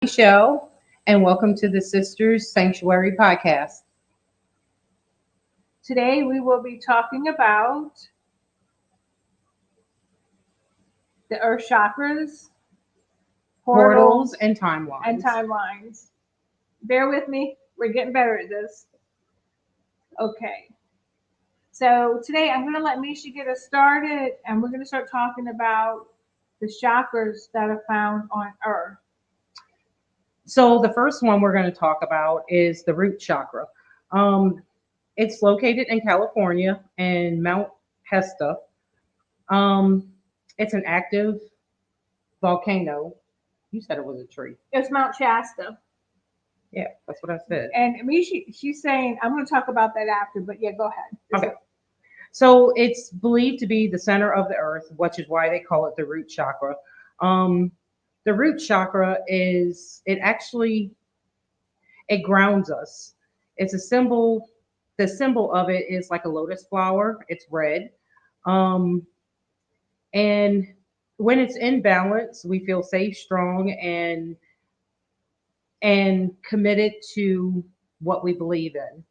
Michelle, and welcome to the Sisters Sanctuary podcast. Today we will be talking about the earth chakras, Portals portals, and and timelines. timelines. Bear with me, we're getting better at this. Okay, so today I'm going to let Misha get us started and we're going to start talking about the chakras that are found on earth. So, the first one we're going to talk about is the root chakra. Um, it's located in California in Mount Hesta. Um, it's an active volcano. You said it was a tree. It's Mount Shasta. Yeah, that's what I said. And Misha, she's saying, I'm going to talk about that after, but yeah, go ahead. Okay. So, it's believed to be the center of the earth, which is why they call it the root chakra. Um, the root chakra is, it grounds us. It's a symbol. The symbol of it is like a lotus flower. It's red. Um, and when it's in balance, we feel safe, strong, and committed to what we believe in.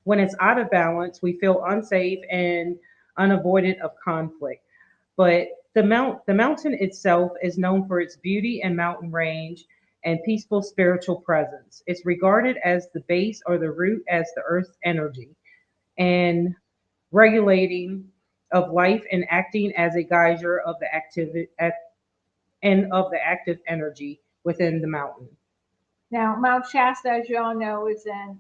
When it's out of balance, we feel unsafe and unavoided of conflict. But the mountain itself is known for its beauty and mountain range and peaceful spiritual presence. It's regarded as the base or the root as the earth's energy and regulating of life and acting as a geyser of the and of the active energy within the mountain. Now, Mount Shasta, as you all know, is in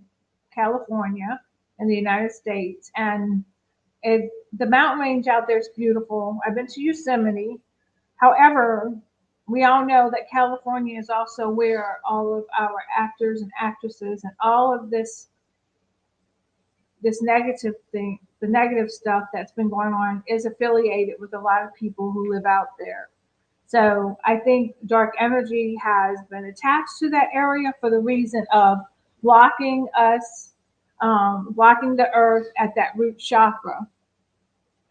California in the United States, and the mountain range out there is beautiful. I've been to Yosemite. However, we all know that California is also where all of our actors and actresses and all of this negative thing, the negative stuff that's been going on, is affiliated with a lot of people who live out there. So I think dark energy has been attached to that area for the reason of blocking us, blocking the earth at that root chakra.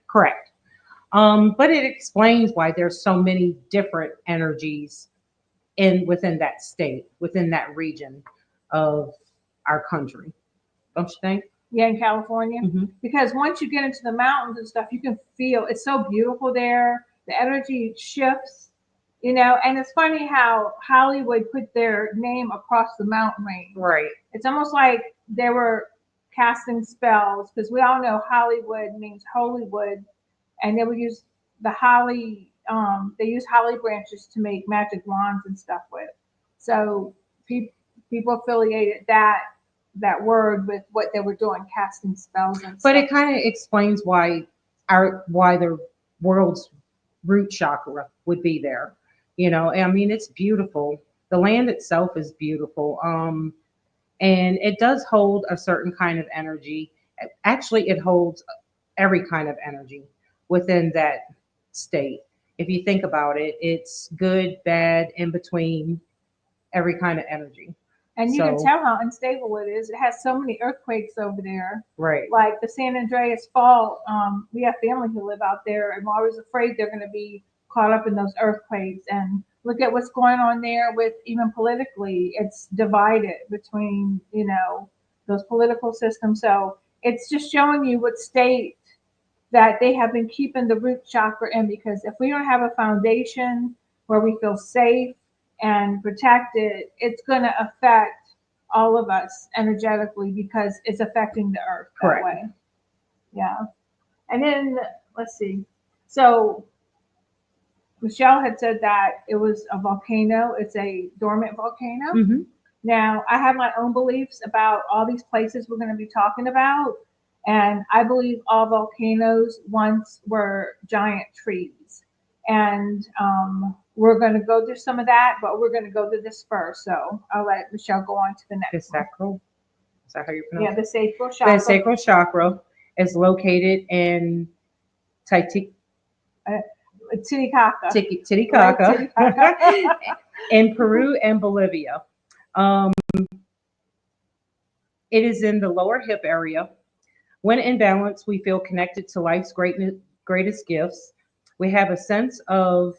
Correct. But it explains why there's so many different energies in within that state, within that region of our country. Don't you think? Yeah, in California. Hmm. Because once you get into the mountains and stuff, you can feel it's so beautiful there. The energy shifts, and it's funny how Hollywood put their name across the mountain range. Right. It's almost like they were casting spells because we all know Hollywood means Holywood, and they would use the holly. They use holly branches to make magic wands and stuff with. So pe- people affiliated that word with what they were doing, casting spells and But stuff. it kind of explains why the world's root chakra would be there. I mean, it's beautiful. The land itself is beautiful. And it does hold a certain kind of energy. Actually, it holds every kind of energy within that state. If you think about it, it's good, bad, in between, every kind of energy. And you can So, tell how unstable it is. It has so many earthquakes over there. right, Like the San Andreas Fault, we have family who live out there, and we're always afraid they're going to be caught up in those earthquakes. And look at what's going on there with even politically, it's divided between those political systems. So it's just showing you what state that they have been keeping the root chakra in, because if we don't have a foundation where we feel safe and protected, it's going to affect all of us energetically because it's affecting the earth that correct. way. Yeah. And then let's see. So Michelle had said that it was a volcano. It's a dormant volcano. Hmm. Now, I have my own beliefs about all these places we're going to be talking about, and I believe all volcanoes once were giant trees. And we're going to go through some of that, but we're going to go through this first. So I'll let Michelle go on to the The next one. sacral. Is that how you Yeah, pronounce the sacral it? The chakra. sacral chakra is located in Uh, Titicaca. Right, Titicaca Titicaca. in Peru and Bolivia. Um, it is in the lower hip area. When in balance, we feel connected to life's greatest gifts. We have a sense of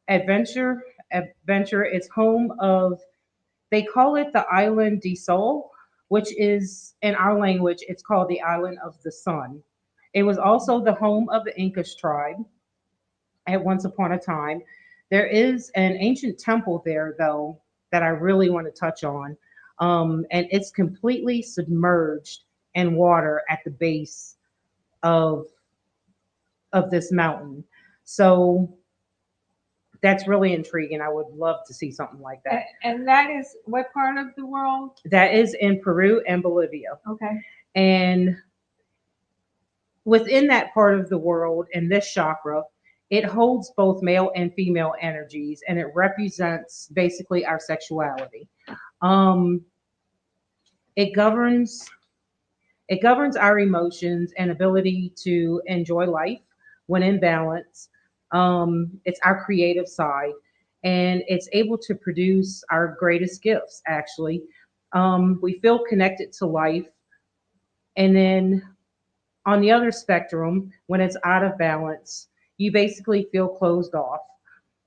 adventure adventure. It's home of, they call it the Island de Sol, which is in our language, it's called the Island of the Sun. It was also the home of the Incas tribe at once upon a time. There is an ancient temple there, though, that I really want to touch on. And it's completely submerged in water at the base of this mountain. So that's really intriguing. I would love to see something like that. And that is what part of the world? That is in Peru and Bolivia. Okay. And within that part of the world, in this chakra, it holds both male and female energies, and it represents basically our sexuality. Um, it governs it governs our emotions and ability to enjoy life when in balance. It's our creative side, and it's able to produce our greatest gifts. Actually, we feel connected to life, and then on the other spectrum, when it's out of balance, you basically feel closed off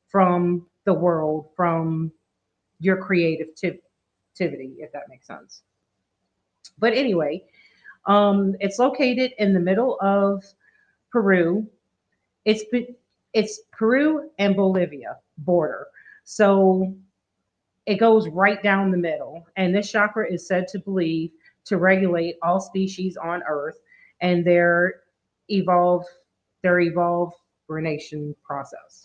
from the world, from your creativity, if that makes sense. But anyway, it's located in the middle of Peru. It's it's Peru and Bolivia border, so it goes right down the middle. And this chakra is said to believe to regulate all species on Earth and evolve evolutionation process,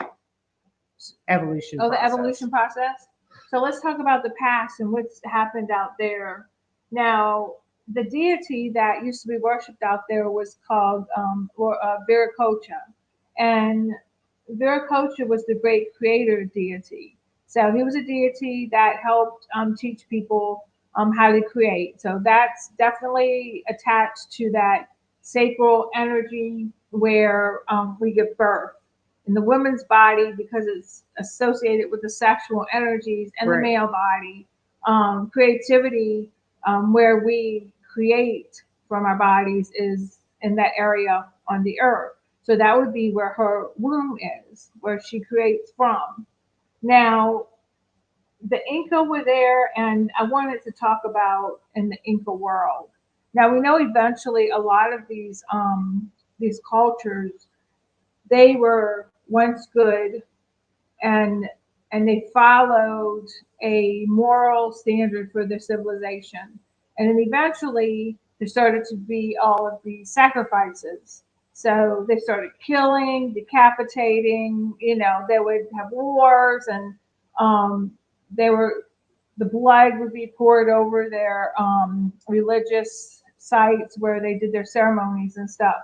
evolution. Oh, the process. evolution process. So let's talk about the past and what's happened out there. Now, the deity that used to be worshipped out there was called Viracocha, and Viracocha was the great creator deity. So he was a deity that helped teach people how to create. So that's definitely attached to that sacral energy where we give birth. In the woman's body, because it's associated with the sexual energies, and the Right. male body, creativity, where we create from our bodies, is in that area on the earth. So that would be where her womb is, where she creates from. Now, the Inca were there, and I wanted to talk about in the Inca world. Now we know eventually a lot of these cultures, they were once good, and they followed a moral standard for their civilization. And then eventually there started to be all of these sacrifices. So they started killing, decapitating, they would have wars, and they were the blood would be poured over their religious sites where they did their ceremonies and stuff.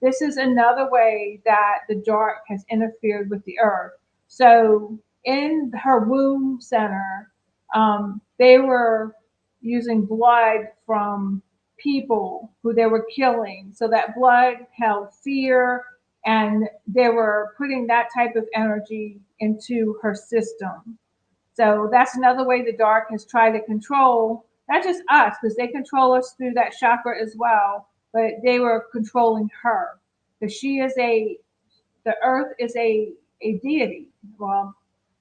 This is another way that the dark has interfered with the earth. So in her womb center, they were using blood from people who they were killing. So that blood held fear, and they were putting that type of energy into her system. So that's another way the dark has tried to control not just us, because they control us through that chakra as well, but they were controlling her. Because the earth is a deity. Well,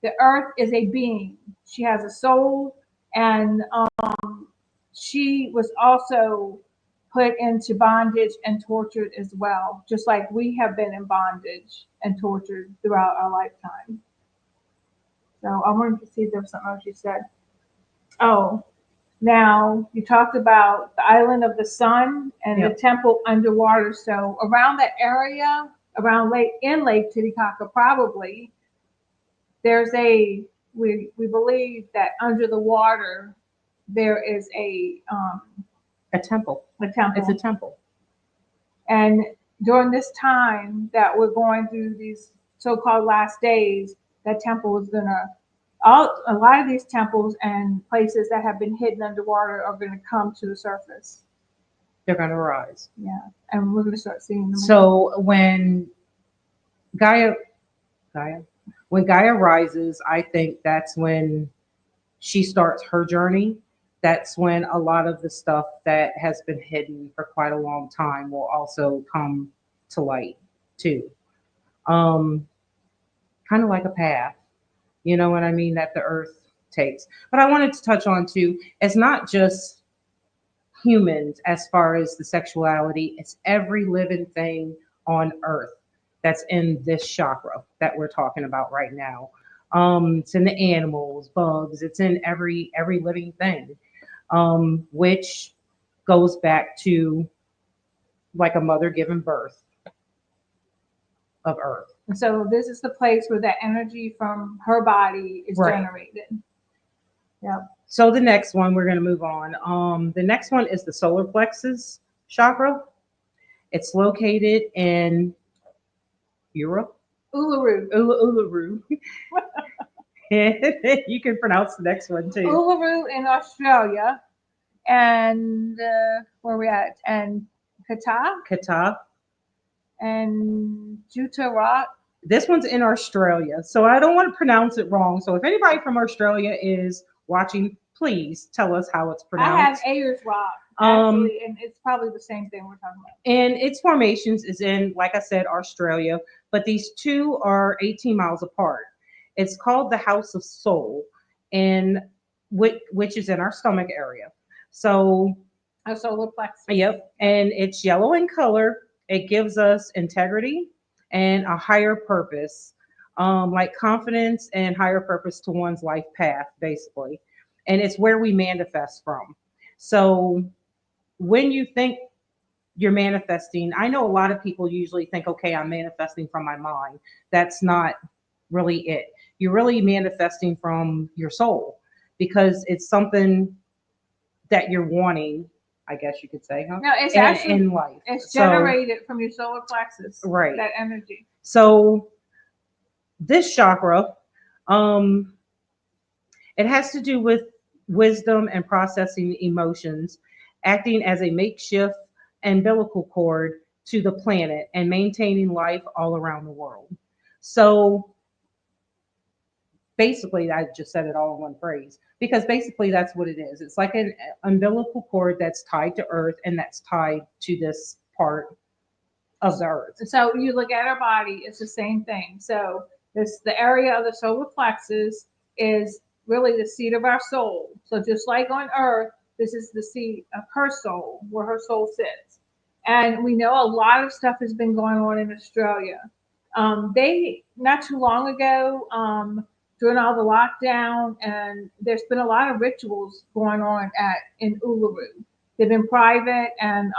the earth is a being. She has a soul, and she was also put into bondage and tortured as well, just like we have been in bondage and tortured throughout our lifetime. So I wanted to see if there was something else you said. Oh, now you talked about the island of the sun and Yep. the temple underwater. So around that area, around Lake Titicaca, probably there's we believe that under the water there is A temple. a temple. It's a temple. And during this time that we're going through these so-called last days, that temple is gonna a lot of these temples and places that have been hidden underwater are gonna come to the surface. They're going to rise. Yeah, and we're gonna start seeing them. So Gaia, Gaia, when Gaia rises, I think that's when she starts her journey. That's when a lot of the stuff that has been hidden for quite a long time will also come to light too. Um, Kind of like a path. You know what I mean? That the earth takes. But I wanted to touch on too, it's not just humans as far as the sexuality, it's every living thing on earth that's in this chakra that we're talking about right now. It's in the animals, bugs, it's in every living thing. Which goes back to like a mother giving birth of earth. And so this is the place where that energy from her body is Right. generated. Yep. So the next one we're going to move on. The next one is the solar plexus chakra. It's located in Europe, Uluru. Uluru. You can pronounce the next one too. Uluru in Australia. And where are we at? And Kata Kata. and Jutara. This one's in Australia, so I don't want to pronounce it wrong. So if anybody from Australia is watching, please tell us how it's I have pronounced. Ayers Rock, Um, actually, and it's probably the same thing we're talking about. and its formations is in, like I said, Australia, but these two are 18 miles apart. It's called the House of Soul, and which is in our stomach area. So, A solar plexus. yep, and it's yellow in color. It gives us integrity and a higher purpose, like confidence and higher purpose to one's life path, basically. And it's where we manifest from. So, when you think you're manifesting, I know a lot of people usually think, okay, I'm manifesting from my mind. That's not really it. You're really manifesting from your soul because it's something that you're wanting, I guess you could say, huh? No, it's actually In life. it's So, generated from your solar plexus. right. That energy. So this chakra, um, it has to do with wisdom and processing emotions, acting as a makeshift umbilical cord to the planet and maintaining life all around the world. So basically, I just said it all in one phrase because basically that's what it is. It's like an umbilical cord that's tied to Earth and that's tied to this part of the Earth. So you look at our body, it's the same thing. So this the area of the solar plexus is really the seat of our soul. So just like on earth, this is the seat of her soul, where her soul sits. And we know a lot of stuff has been going on in Australia. They not too long ago, during all the lockdown, and there's been a lot of rituals going on at in Uluru. They've been private, and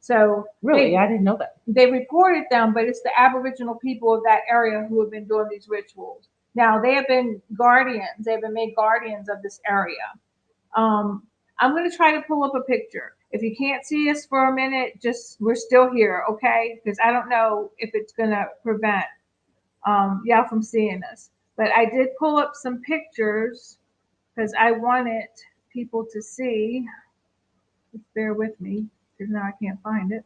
so Really, I didn't know that. they reported them, but it's the Aboriginal people of that area who have been doing these rituals. Now they have been guardians. They've been made guardians of this area. I'm going to try to pull up a picture. If you can't see us for a minute, just we're still here, okay? Because I don't know if it's going to prevent y'all from seeing us. But I did pull up some pictures because I wanted people to see. Just bear with me because now I can't find it.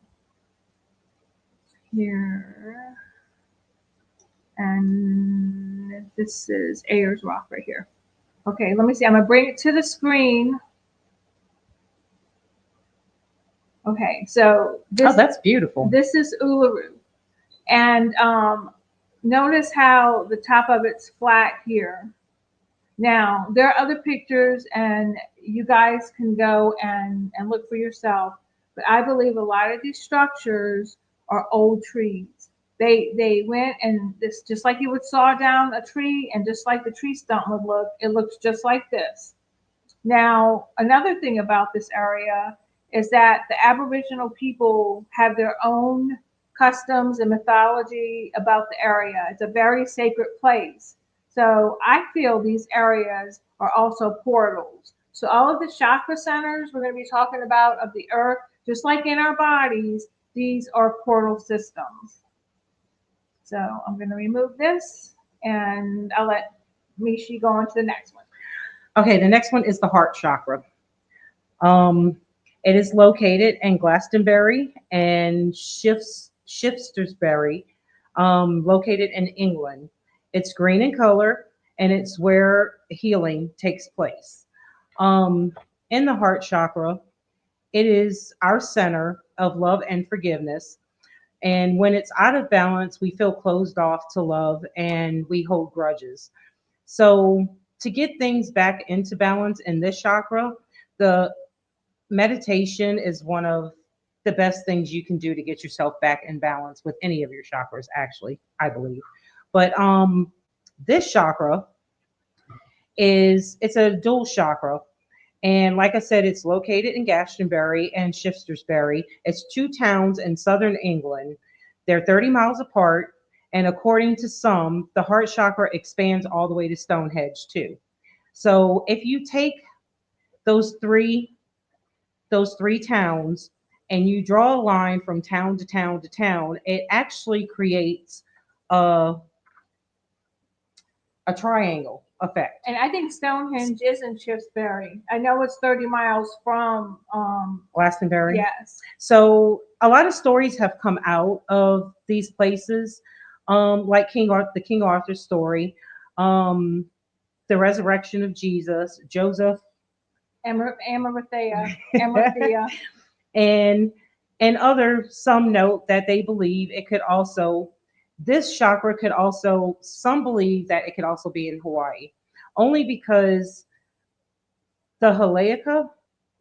Here. And this is Ayers Rock right here. Okay, let me see. I'm gonna bring it to the screen. Okay, so Oh, that's beautiful. this is Uluru, and notice how the top of it's flat here. Now there are other pictures, and you guys can go and look for yourself. But I believe a lot of these structures are old trees. They went and this just like you would saw down a tree, and just like the tree stump would look, it looks just like this. Now, another thing about this area is that the Aboriginal people have their own customs and mythology about the area. It's a very sacred place. So I feel these areas are also portals. So all of the chakra centers we're going to be talking about of the earth, just like in our bodies, these are portal systems. So I'm going to remove this and I'll let Mishi go on to the next one. Okay, the next one is the heart chakra. Um, it is located in Glastonbury and Shaftesbury, located in England. It's green in color and it's where healing takes place. Um, in the heart chakra, it is our center of love and forgiveness. And when it's out of balance, we feel closed off to love and we hold grudges. So to get things back into balance in this chakra, the meditation is one of the best things you can do to get yourself back in balance with any of your chakras, actually, I believe. But this chakra it's a dual chakra. And like I said, it's located in Glastonbury and Shaftesbury. It's two towns in southern England. They're 30 miles apart. And according to some, the heart chakra expands all the way to Stonehenge too. So if you take those three those three towns and you draw a line from town to town to town, it actually creates a, a triangle effect. And I think Stonehenge is in Shaftesbury. I know it's 30 miles from, Glastonbury. yes. So a lot of stories have come out of these places, like the King Arthur story, um, the resurrection of Jesus, Joseph, Amathea. and other. Some note that they believe it could also this chakra could also some believe that it could also be in Hawaii, only because the Halakha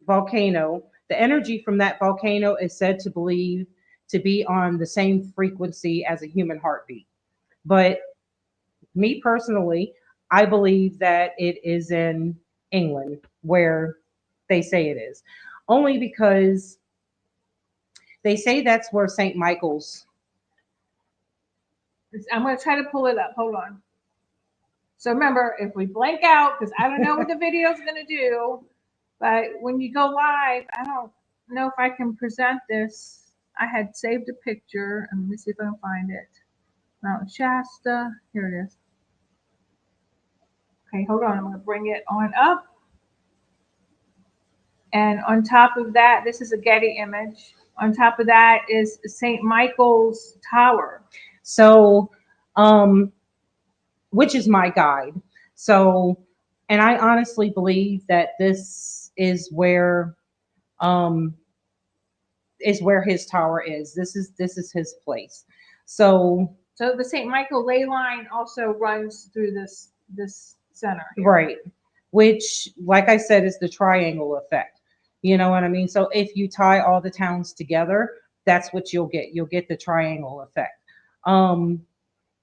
volcano, the energy from that volcano is said to believe to be on the same frequency as a human heartbeat. But me personally, I believe that it is in England where they say it is. Only because they say that's where St. Michael's. I'm going to try to pull it up. Hold on. So remember, if we blank out, because I don't know what the video is going to do, but when you go live, I don't know if I can present this. I had saved a picture, and let me see if I can find it. Mount Shasta. Here it is. Okay, hold on. I'm going to bring it on up. And on top of that, this is a Getty image. On top of that is St. Michael's Tower. So, which is my guide. So, and I honestly believe that this um, is where his tower is. This is his place. So, So the St. Michael ley line also runs through this center here. right, which, like I said, is the triangle effect. You know what I mean? So if you tie all the towns together, that's what you'll get. You'll get the triangle effect. Um,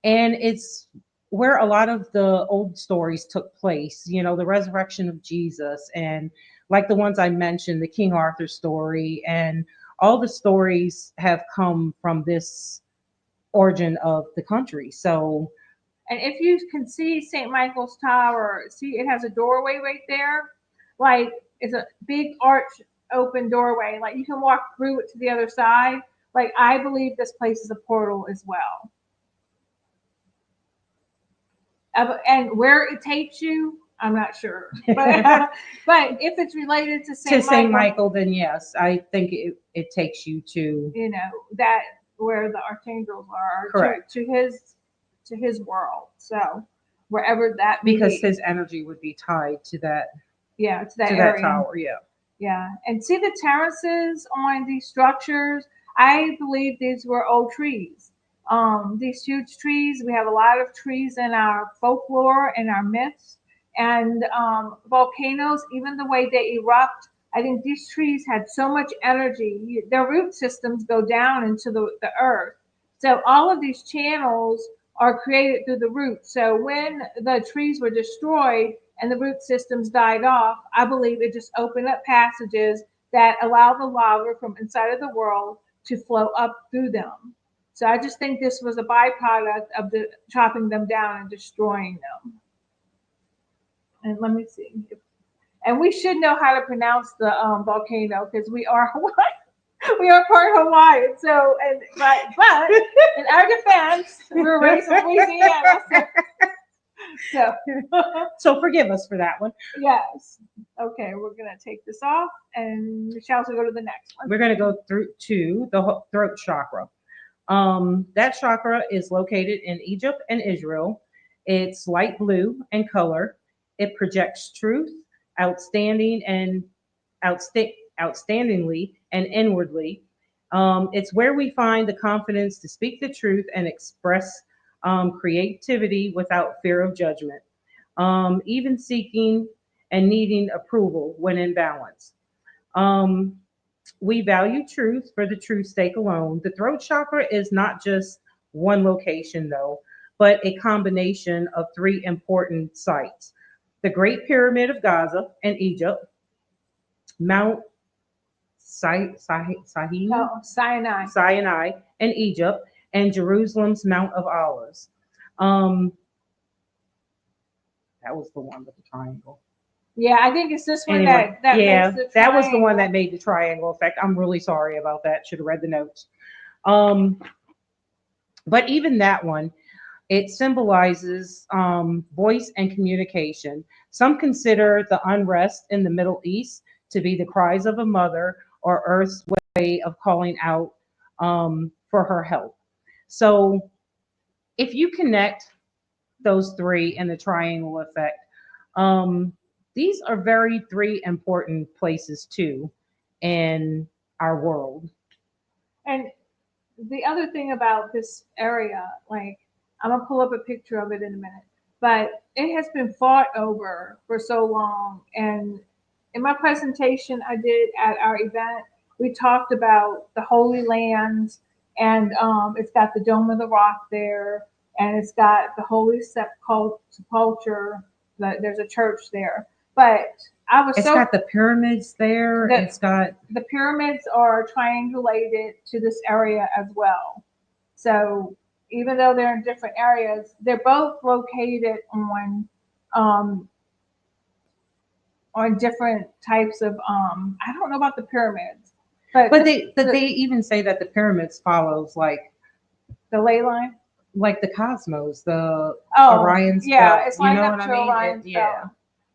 and it's where a lot of the old stories took place, the resurrection of Jesus, and like the ones I mentioned, the King Arthur story, and all the stories have come from this origin of the country. So, and if you can see St. Michael's Tower, see it has a doorway right there. Like it's a big arch open doorway. Like you can walk through it to the other side. Like I believe this place is a portal as well. And where it takes you, I'm not sure. But if it's related to St. Michael, then yes, I think it takes you to that where the archangels are, correct, to his world. So wherever that because his energy would be tied to that. Yeah, to that area. That tower. Yeah. Yeah, and see the terraces on these structures. I believe these were old trees. These huge trees. We have a lot of trees in our folklore and our myths, and volcanoes. Even the way they erupt, I think these trees had so much energy. Their root systems go down into the earth. So all of these channels are created through the roots. So when the trees were destroyed and the root systems died off, I believe it just opened up passages that allow the lava from inside of the world to flow up through them. So I just think this was a byproduct of the chopping them down and destroying them. And let me see. And we should know how to pronounce the volcano because we are Hawaii. We are part Hawaiian. So, but in our defense, we were raised in Louisiana. So forgive us for that one. Yes. Okay, we're gonna take this off, and Michelle will go to the next one. We're gonna go through to the throat chakra. That chakra is located in Egypt and Israel. It's light blue in color. It projects truth, outstanding and outstandingly and inwardly. It's where we find the confidence to speak the truth and express creativity without fear of judgment. even seeking and needing approval when in balance. Um, we value truth for the truth's sake alone. The throat chakra is not just one location, though, but a combination of three important sites: the Great Pyramid of Gaza in Egypt, Mount Oh, Sinai. Sinai in Egypt, and Jerusalem's Mount of Olives. Um, that was the one with the triangle. Yeah, I think it's this one Anyway, that makes yeah, the that was the one triangle. that made the triangle effect. I'm really sorry about that. Should have read the notes. Um, but even that one, it symbolizes voice and communication. Some consider the unrest in the Middle East to be the cries of a mother or Earth's way of calling out for her help. So if you connect those three in the triangle effect, um, these are very three important places too in our world. And the other thing about this area, like I'm gonna pull up a picture of it in a minute, but it has been fought over for so long. And in my presentation I did at our event, we talked about the Holy Lands, and it's got the Dome of the Rock there, and it's got the Holy Sepulchre. There's a church there, but I was It's so got the pyramids there. the It's got the pyramids are triangulated to this area as well. So even though they're in different areas, they're both located um, on different types of I don't know about the pyramids, but they even say that the pyramids follows the ley line. like the cosmos, the Oh Orion's yeah, belt. it's You lined know up what I to mean? Orion's Yeah. belt.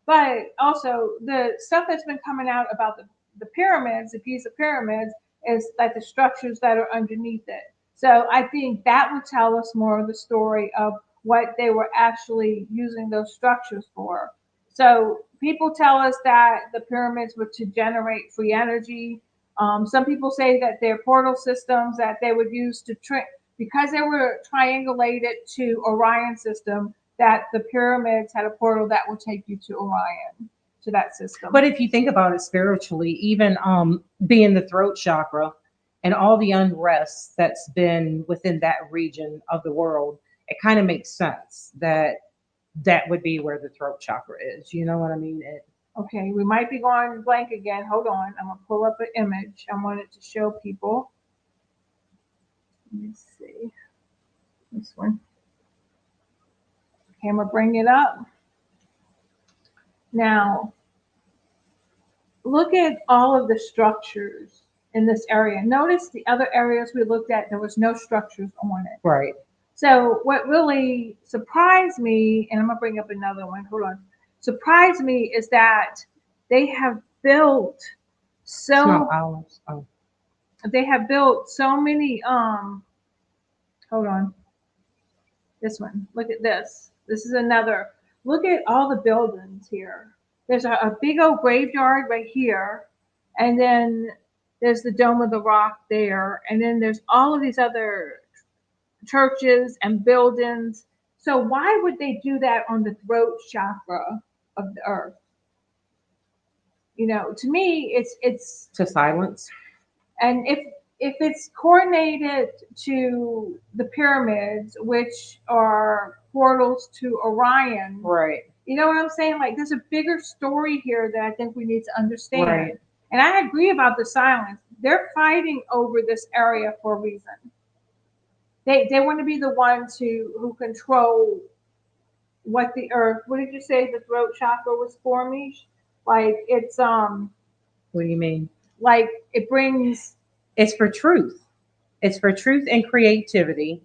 But also the stuff that's been coming out about the pyramids, the Giza pyramids, is like the structures that are underneath it. So I think that would tell us more of the story of what they were actually using those structures for. So people tell us that the pyramids were to generate free energy. Some people say that they're portal systems that they would use to because they were triangulated to Orion system, that the pyramids had a portal that would take you to Orion, to that system. But if you think about it spiritually, even being the throat chakra and all the unrest that's been within that region of the world, it kind of makes sense that that would be where the throat chakra is. You know what I mean? Okay, we might be going blank again. Hold on. I'm going to pull up an image. I wanted to show people. Let me see. This one. Okay, I'm going to bring it up. Now, look at all of the structures in this area. Notice the other areas we looked at, there was no structures on it. Right. So what really surprised me, and I'm gonna bring up another one, hold on. Surprised me is that they have built Small so olives. Oh. they have built so many hold on. This one. Look at this. This is another. Look at all the buildings here. There's a big old graveyard right here, and then there's the Dome of the Rock there, and then there's all of these other churches and buildings. So why would they do that on the throat chakra of the earth? You know, to me, it's To silence. and if it's coordinated to the pyramids, which are portals to Orion, Right. you know what I'm saying? Like there's a bigger story here that I think we need to understand. Right. And I agree about the silence. They're fighting over this area for a reason. They want to be the ones who control what the earth. What did you say the throat chakra was for me? Like it's What do you mean? like it brings It's for truth. It's for truth and creativity.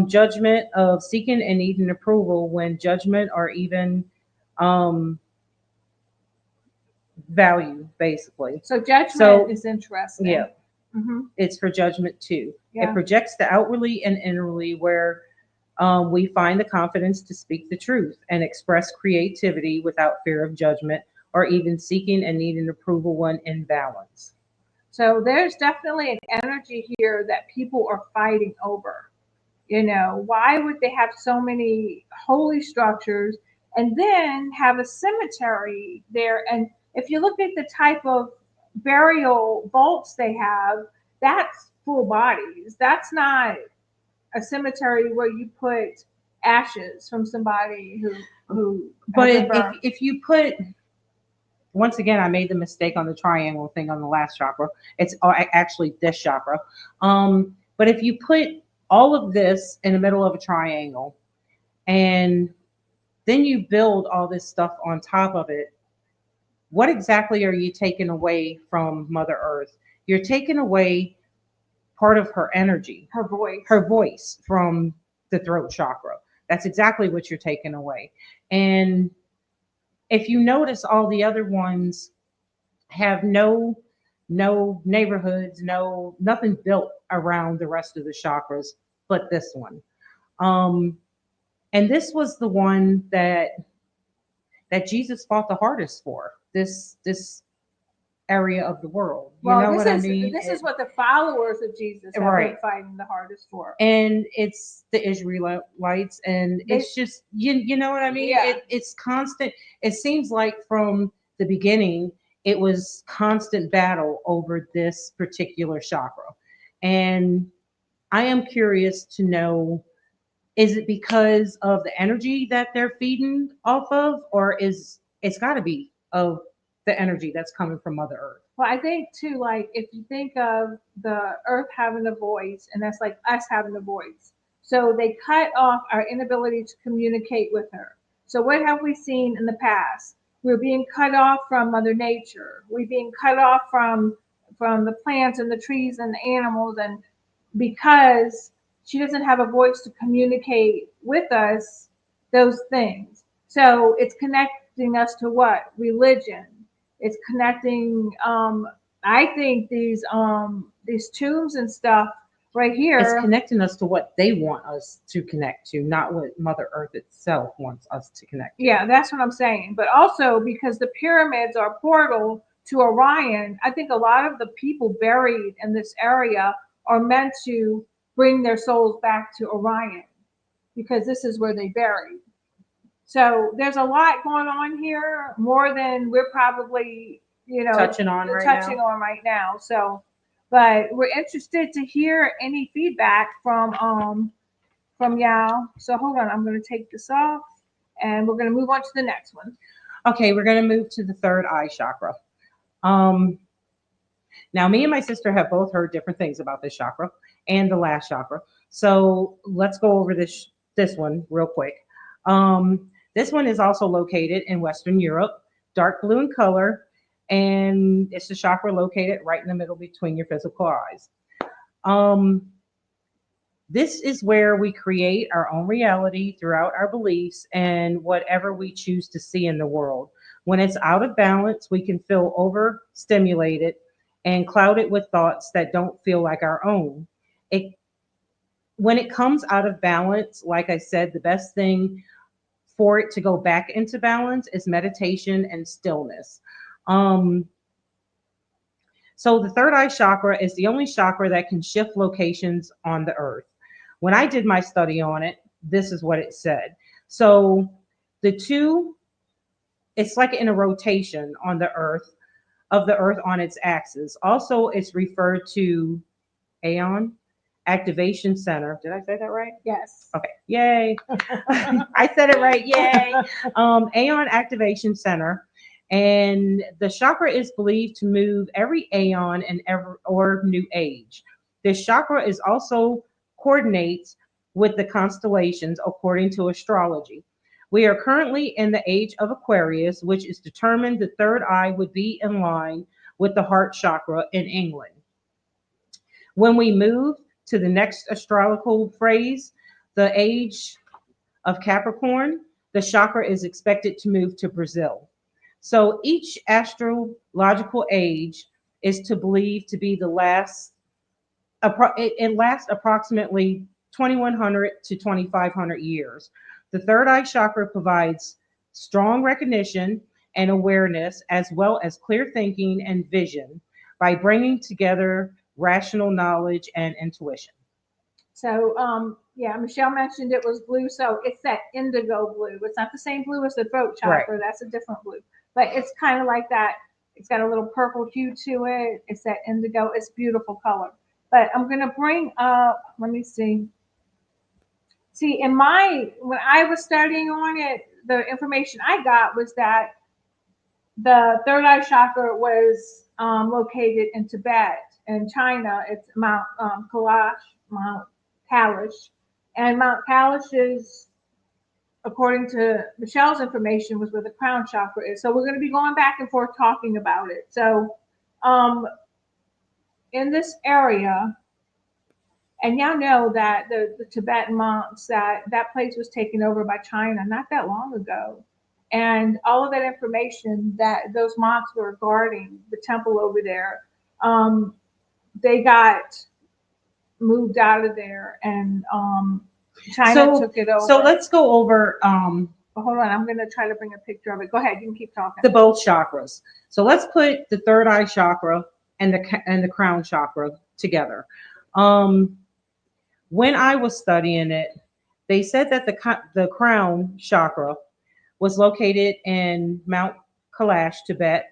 Judgment of seeking and needing approval when judgment or even um, value, basically. so judgment So, is interesting. yeah, Hmm. it's for judgment too. It Yeah. projects the outwardly and inwardly where we find the confidence to speak the truth and express creativity without fear of judgment or even seeking and needing approval when in balance. So there's definitely an energy here that people are fighting over. You know, why would they have so many holy structures and then have a cemetery there. And if you look at the type of burial vaults they have, that's full bodies. That's not a cemetery where you put ashes from somebody who has But been burned. if you put, once again, I made the mistake on the triangle thing on the last chakra. It's actually this chakra. But if you put all of this in the middle of a triangle, and then you build all this stuff on top of it, what exactly are you taking away from Mother Earth? You're taking away part of her energy, her voice from the throat chakra. That's exactly what you're taking away. And if you notice, all the other ones have no neighborhoods, no nothing built around the rest of the chakras, but this one. Um, and this was the one that Jesus fought the hardest for. This area of the world. You Well, know this what I is mean? this is what the followers of Jesus have Right. been fighting the hardest for. And it's the Israelites, and They, it's just you know what I mean. yeah, It's constant. It seems like from the beginning, it was constant battle over this particular chakra, and I am curious to know: is it because of the energy that they're feeding off of, or is it's got to be of the energy that's coming from Mother Earth? well, I think too, like if you think of the earth having a voice, and that's like us having a voice. So they cut off our inability to communicate with her. So what have we seen in the past? We're being cut off from Mother Nature. We're being cut off from the plants and the trees and the animals, and because she doesn't have a voice to communicate with us those things. So it's connecting us to what? Religion. It's connecting. I think these tombs and stuff right It's here. connecting us to what they want us to connect to, not what Mother Earth itself wants us to connect to. Yeah, that's what I'm saying. But also because the pyramids are a portal to Orion, I think a lot of the people buried in this area are meant to bring their souls back to Orion because this is where they buried. So there's a lot going on here, more than we're probably, Touching on right touching now. on right now. So, but we're interested to hear any feedback from y'all. So hold on, I'm going to take this off, and we're going to move on to the next one. Okay, we're going to move to the third eye chakra. Um, Now, me and my sister have both heard different things about this chakra and the last chakra. So let's go over this one real quick. This one is also located in Western Europe, dark blue in color, and it's the chakra located right in the middle between your physical eyes. Um, this is where we create our own reality throughout our beliefs and whatever we choose to see in the world. When it's out of balance, we can feel overstimulated and clouded with thoughts that don't feel like our own. It When it comes out of balance, like I said, the best thing for it to go back into balance is meditation and stillness. Um, so the third eye chakra is the only chakra that can shift locations on the earth. When I did my study on it, this is what it said. So the two, it's like in a rotation on the earth, of the earth on its axis. Also, it's referred to Aeon Activation Center. Did I say that right? Yes. Okay. Yay. I said it right. Yay. Aeon Activation Center. And the chakra is believed to move every aeon and ever or new age. This chakra is also coordinates with the constellations according to astrology. We are currently in the age of Aquarius, which is determined the third eye would be in line with the heart chakra in England. When we move to the next astrological phrase, the age of Capricorn, the chakra is expected to move to Brazil. So each astrological age is to believe to be the last. It lasts approximately 2100 to 2500 years. The third eye chakra provides strong recognition and awareness, as well as clear thinking and vision by bringing together rational knowledge and intuition. So, yeah, Michelle mentioned it was blue, so it's that indigo blue. It's not the same blue as the throat Right. chakra. That's a different blue, but it's kind of like that. It's got a little purple hue to it. It's that indigo. It's beautiful color. But I'm gonna bring up. Let me see. See, in my when I was studying on it, the information I got was that the third eye chakra was located in Tibet. In China, it's Mount Mount Kailash, and Mount Kailash is, according to Michelle's information, was where the crown chakra is. So we're going to be going back and forth talking about it. So, um, in this area, and y'all know that the Tibetan monks, that place was taken over by China not that long ago, and all of that information that those monks were guarding the temple over there, um, they got moved out of there, and China So took it so over. let's go over But hold on, I'm going to try to bring a picture of it. Go ahead, you can keep talking. the both chakras. So let's put the third eye chakra and the crown chakra together. Um, when I was studying it, they said that the crown chakra was located in Mount Kailash, Tibet.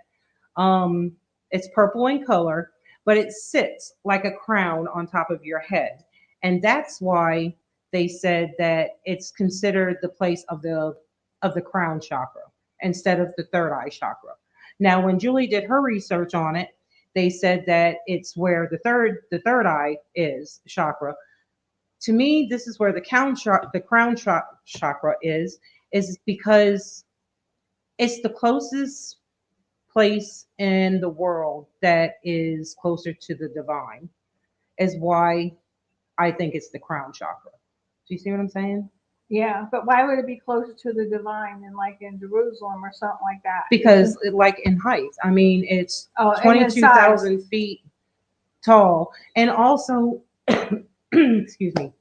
Um, it's purple in color, but it sits like a crown on top of your head, and that's why they said that it's considered the place of the crown chakra instead of the third eye chakra. Now, when Julie did her research on it, they said that it's where the third eye is chakra. To me, this is where the crown chakra is because it's the closest place in the world that is closer to the divine, is why I think it's the crown chakra. Do you see what I'm saying? Yeah, but why would it be closer to the divine than like in Jerusalem or something like that? Because, like in height, I mean, it's Oh, and in size. 22,000 feet tall. And also, excuse me,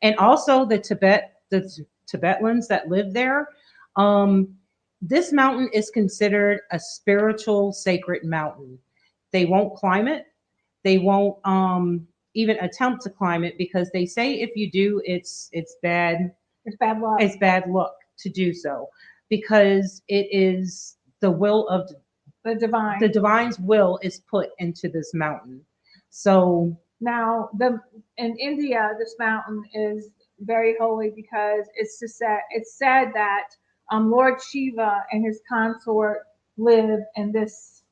and also the Tibetans that live there. Um, this mountain is considered a spiritual sacred mountain. They won't climb it. They won't even attempt to climb it because they say if you do, it's bad. It's bad luck. It's bad luck to do so because it is the will of The divine. the divine's will is put into this mountain. So Now, the in India, this mountain is very holy because it's said that Lord Shiva and his consort live in this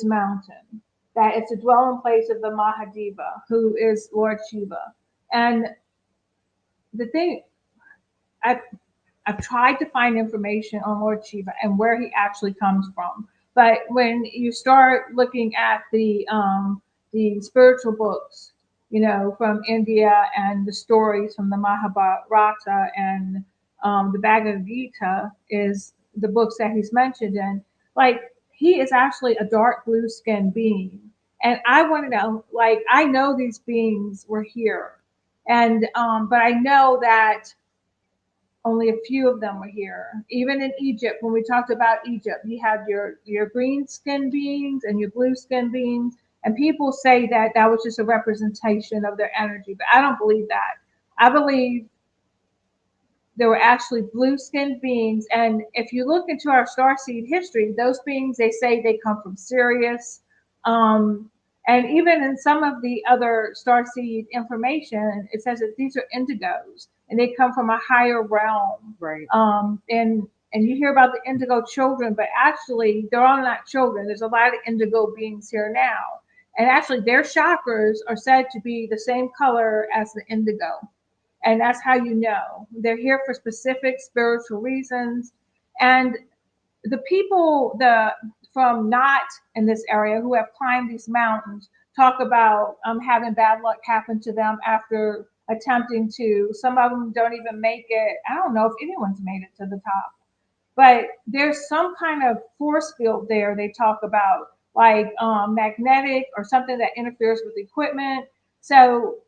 mountain. That it's a dwelling place of the Mahadeva, who is Lord Shiva. And the thing, I've I've tried to find information on Lord Shiva and where he actually comes from. But when you start looking at the spiritual books, from India, and the stories from the Mahabharata and the Bhagavad Gita is the books that he's mentioned in. Like, he is actually a dark blue skinned being, and I want to know. Like, I know these beings were here, and but I know that only a few of them were here. Even in Egypt, when we talked about Egypt, you had your green skinned beings and your blue skinned beings, and people say that that was just a representation of their energy, but I don't believe that. I believe there were actually blue skinned beings, and if you look into our starseed history, those beings, they say they come from Sirius, um, and even in some of the other starseed information, it says that these are indigos and they come from a higher realm. right. And you hear about the indigo children, but actually they're all not children. There's a lot of indigo beings here now, and actually their chakras are said to be the same color as the indigo, and that's how you know they're here for specific spiritual reasons. And the people from not in this area who have climbed these mountains talk about having bad luck happen to them after attempting to. Some of them don't even make it. I don't know if anyone's made it to the top, but there's some kind of force field there they talk about, like magnetic or something that interferes with equipment. So,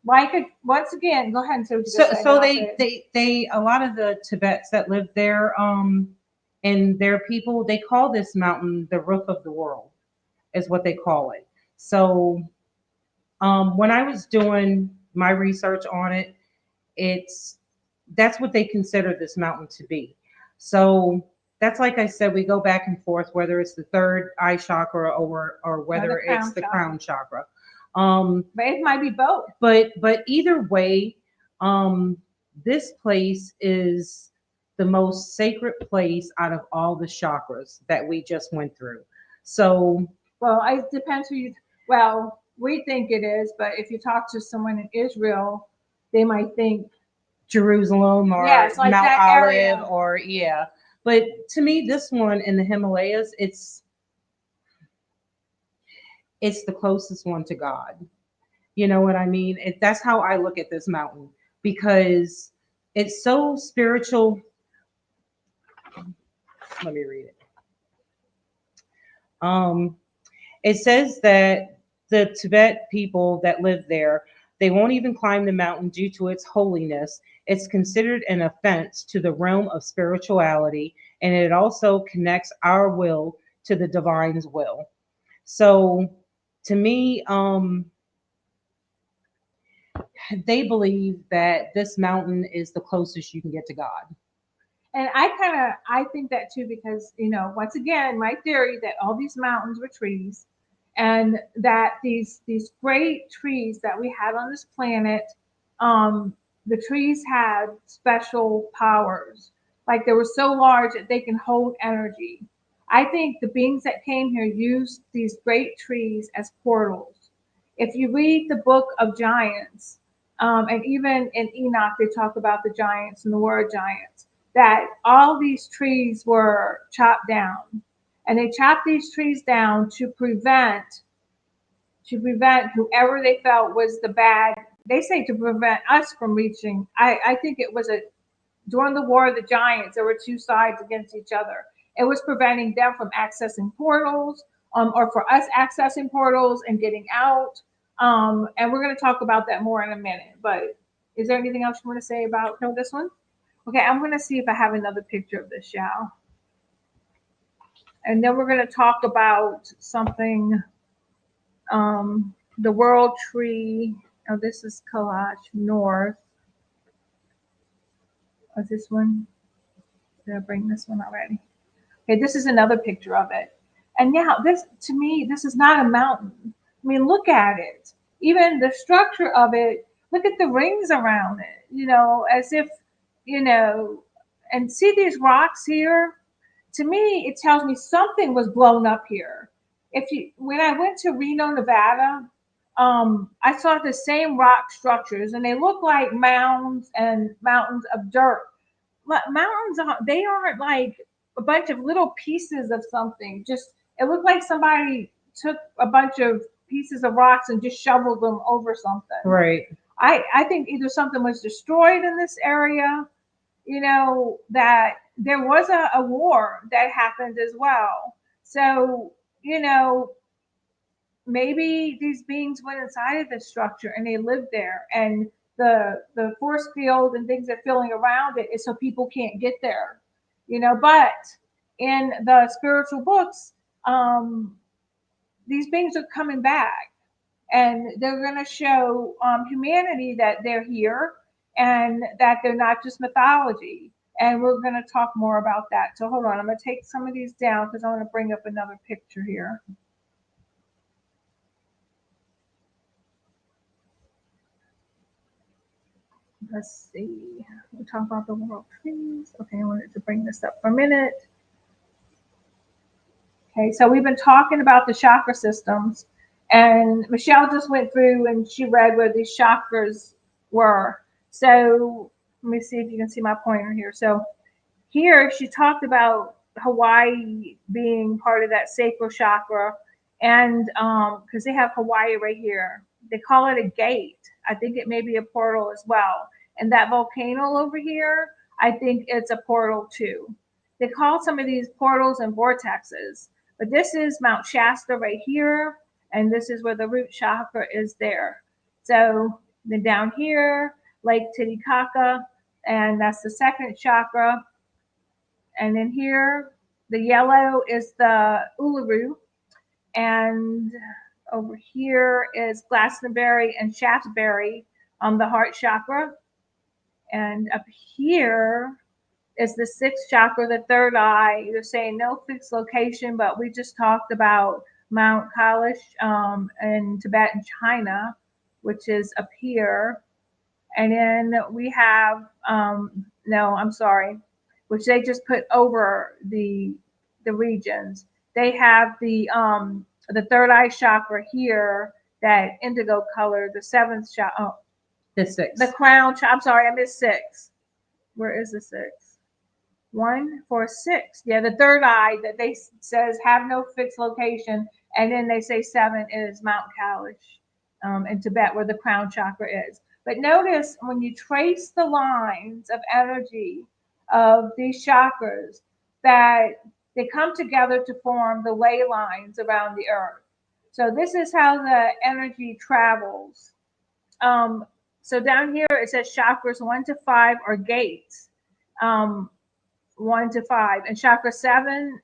like, once again, go ahead and say what you're So going to say, and then so I'll say they it. they they a lot of the Tibets that live there and their people, they call this mountain the roof of the world is what they call it. So When I was doing my research on it, it's that's what they consider this mountain to be. So that's like I said, we go back and forth whether it's the third eye chakra or Or the whether it's crown the chakra. crown chakra. Um, But it might be both. but either way, um, this place is the most sacred place out of all the chakras that we just went through. So Well, it depends who you. Well, we think it is, but if you talk to someone in Israel, they might think, Jerusalem or yes, like Mount that Olive area. or yeah. But to me, this one in the Himalayas, it's the closest one to God. You know what I mean? That's how I look at this mountain because it's so spiritual. Let me read it. Um, it says that the Tibet people that live there, they won't even climb the mountain due to its holiness. It's considered an offense to the realm of spirituality, and it also connects our will to the divine's will. So, to me, they believe that this mountain is the closest you can get to God. And I think that too because once again my theory that all these mountains were trees, and that these great trees that we had on this planet, um, the trees had special powers, like they were so large that they can hold energy. I think the beings that came here used these great trees as portals. If you read the book of giants, and even in Enoch they talk about the giants and the word giants, that all these trees were chopped down, and they chopped these trees down to prevent whoever they felt was the bad. They say to prevent us from reaching. I think it was a during the war of the giants. There were two sides against each other. It was preventing them from accessing portals, or for us accessing portals and getting out. And we're going to talk about that more in a minute. But is there anything else you want to say about this one? Okay, I'm going to see if I have another picture of this, Shao. And then we're going to talk about something, the World Tree. Oh, this is Kalash North. Oh, this one? Did I bring this one already? Okay, this is another picture of it. And yeah, this to me, this is not a mountain. I mean, look at it. Even the structure of it, look at the rings around it, as if, you know, and see these rocks here? To me, it tells me something was blown up here. When I went to Reno, Nevada, I saw the same rock structures, and they look like mounds and mountains of dirt. Mountains, they aren't like a bunch of little pieces of something. Just it looked like somebody took a bunch of pieces of rocks and just shoveled them over something. Right. I think either something was destroyed in this area, that there was a war that happened as well. So, maybe these beings went inside of this structure and they lived there, and the force field and things that are filling around it is so people can't get there. But in the spiritual books, um, these beings are coming back, and they're going to show humanity that they're here and that they're not just mythology. And we're going to talk more about that. So hold on, I'm going to take some of these down because I want to bring up another picture here. Let's see. We'll talk about the world trees. Okay, I wanted to bring this up for a minute. Okay, so we've been talking about the chakra systems, and Michelle just went through and she read where these chakras were. So let me see if you can see my pointer here. So here she talked about Hawaii being part of that sacral chakra, and because they have Hawaii right here, they call it a gate. I think it may be a portal as well. And that volcano over here, I think it's a portal too. They call some of these portals and vortexes, but this is Mount Shasta right here, and this is where the root chakra is there. So then down here, Lake Titicaca, and that's the second chakra. And then here, the yellow is the Uluru. And Over here is Glastonbury and Shaftesbury on the heart chakra. And up here is the sixth chakra, the third eye. You're saying no fixed location, but we just talked about Mount Kailash in Tibet and China, which is up here. And then we have, no, I'm sorry, which they just put over the regions. They have the third eye chakra here, that indigo color, the seventh chakra, oh, The sixth. the crown. I'm sorry, I missed six. Where is the six? 1, 4, 6. Yeah, the third eye that they says have no fixed location, and then they say 7 is Mount Kailash in Tibet, where the crown chakra is. But notice when you trace the lines of energy of these chakras, that they come together to form the ley lines around the earth. So this is how the energy travels. So down here it says chakras 1 to 5 are gates. 1 to 5, and chakra 7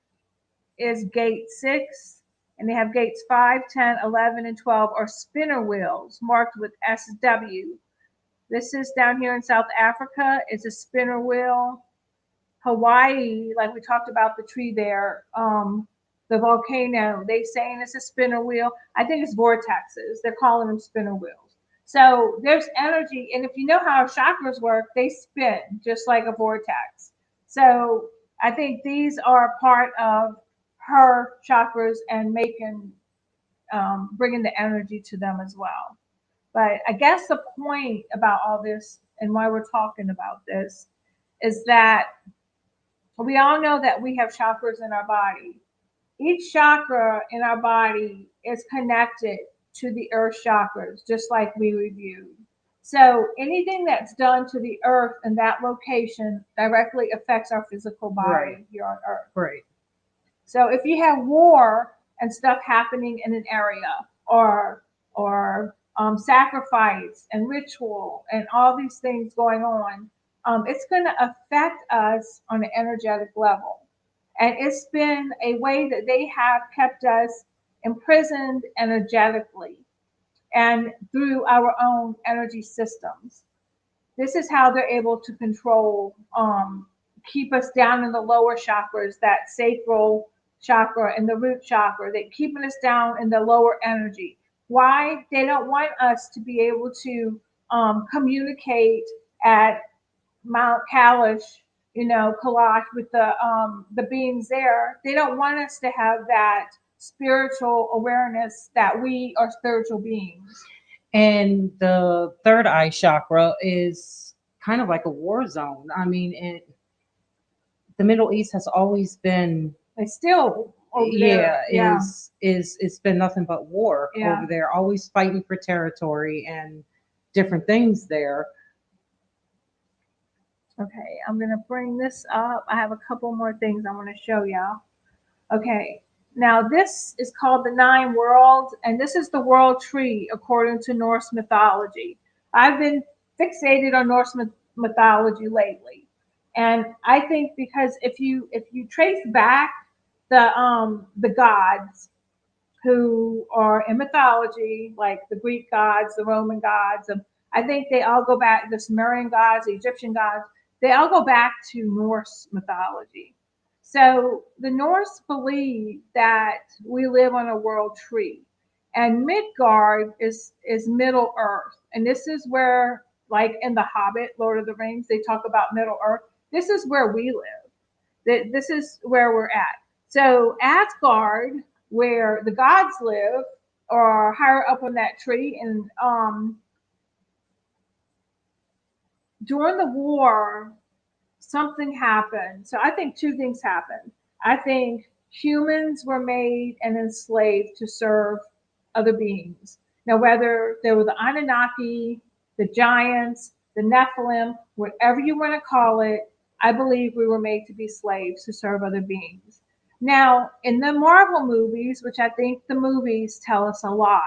is gate 6, and they have gates 5, 10, 11, and 12 are spinner wheels marked with SW. This is down here in South Africa. It's a spinner wheel. Hawaii, like we talked about the tree there, the volcano, they saying it's a spinner wheel. I think it's vortexes. They're calling them spinner wheels. So there's energy, and if you know how chakras work, they spin just like a vortex. So I think these are part of her chakras and making, bringing the energy to them as well. But I guess the point about all this and why we're talking about this is that we all know that we have chakras in our body. Each chakra in our body is connected to the earth chakras, just like we reviewed. So anything that's done to the earth in that location directly affects our physical body Right. here on earth. Right. So if you have war and stuff happening in an area, or sacrifice and ritual and all these things going on, it's going to affect us on an energetic level. And it's been a way that they have kept us imprisoned energetically and through our own energy systems. This is how they're able to control, keep us down in the lower chakras, that sacral chakra and the root chakra. They're keeping us down in the lower energy. Why? They don't want us to be able to communicate at Mount Kailash, Kailash with the beings there. They don't want us to have that spiritual awareness that we are spiritual beings. And the third eye chakra is kind of like a war zone. I mean, the Middle East has always been, It's still over yeah, there. Yeah. is it's been nothing but war Yeah. over there, always fighting for territory and different things there. Okay, I'm gonna bring this up. I have a couple more things I want to show y'all. Okay, now this is called the Nine Worlds, and this is the world tree according to Norse mythology. I've been fixated on Norse mythology lately, and I think because if you trace back the gods who are in mythology, like the Greek gods, the Roman gods, I think they all go back, the Sumerian gods, the Egyptian gods, they all go back to Norse mythology. So the Norse believe that we live on a world tree. And Midgard is Middle Earth. And this is where, like in The Hobbit, Lord of the Rings, they talk about Middle Earth. This is where we live. This is where we're at. So Asgard, where the gods live, or higher up on that tree, and during the war, something happened. So I think two things happened. I think humans were made and enslaved to serve other beings. Now, whether they were the Anunnaki, the giants, the Nephilim, whatever you want to call it, I believe we were made to be slaves to serve other beings. Now, in the Marvel movies, which I think the movies tell us a lot,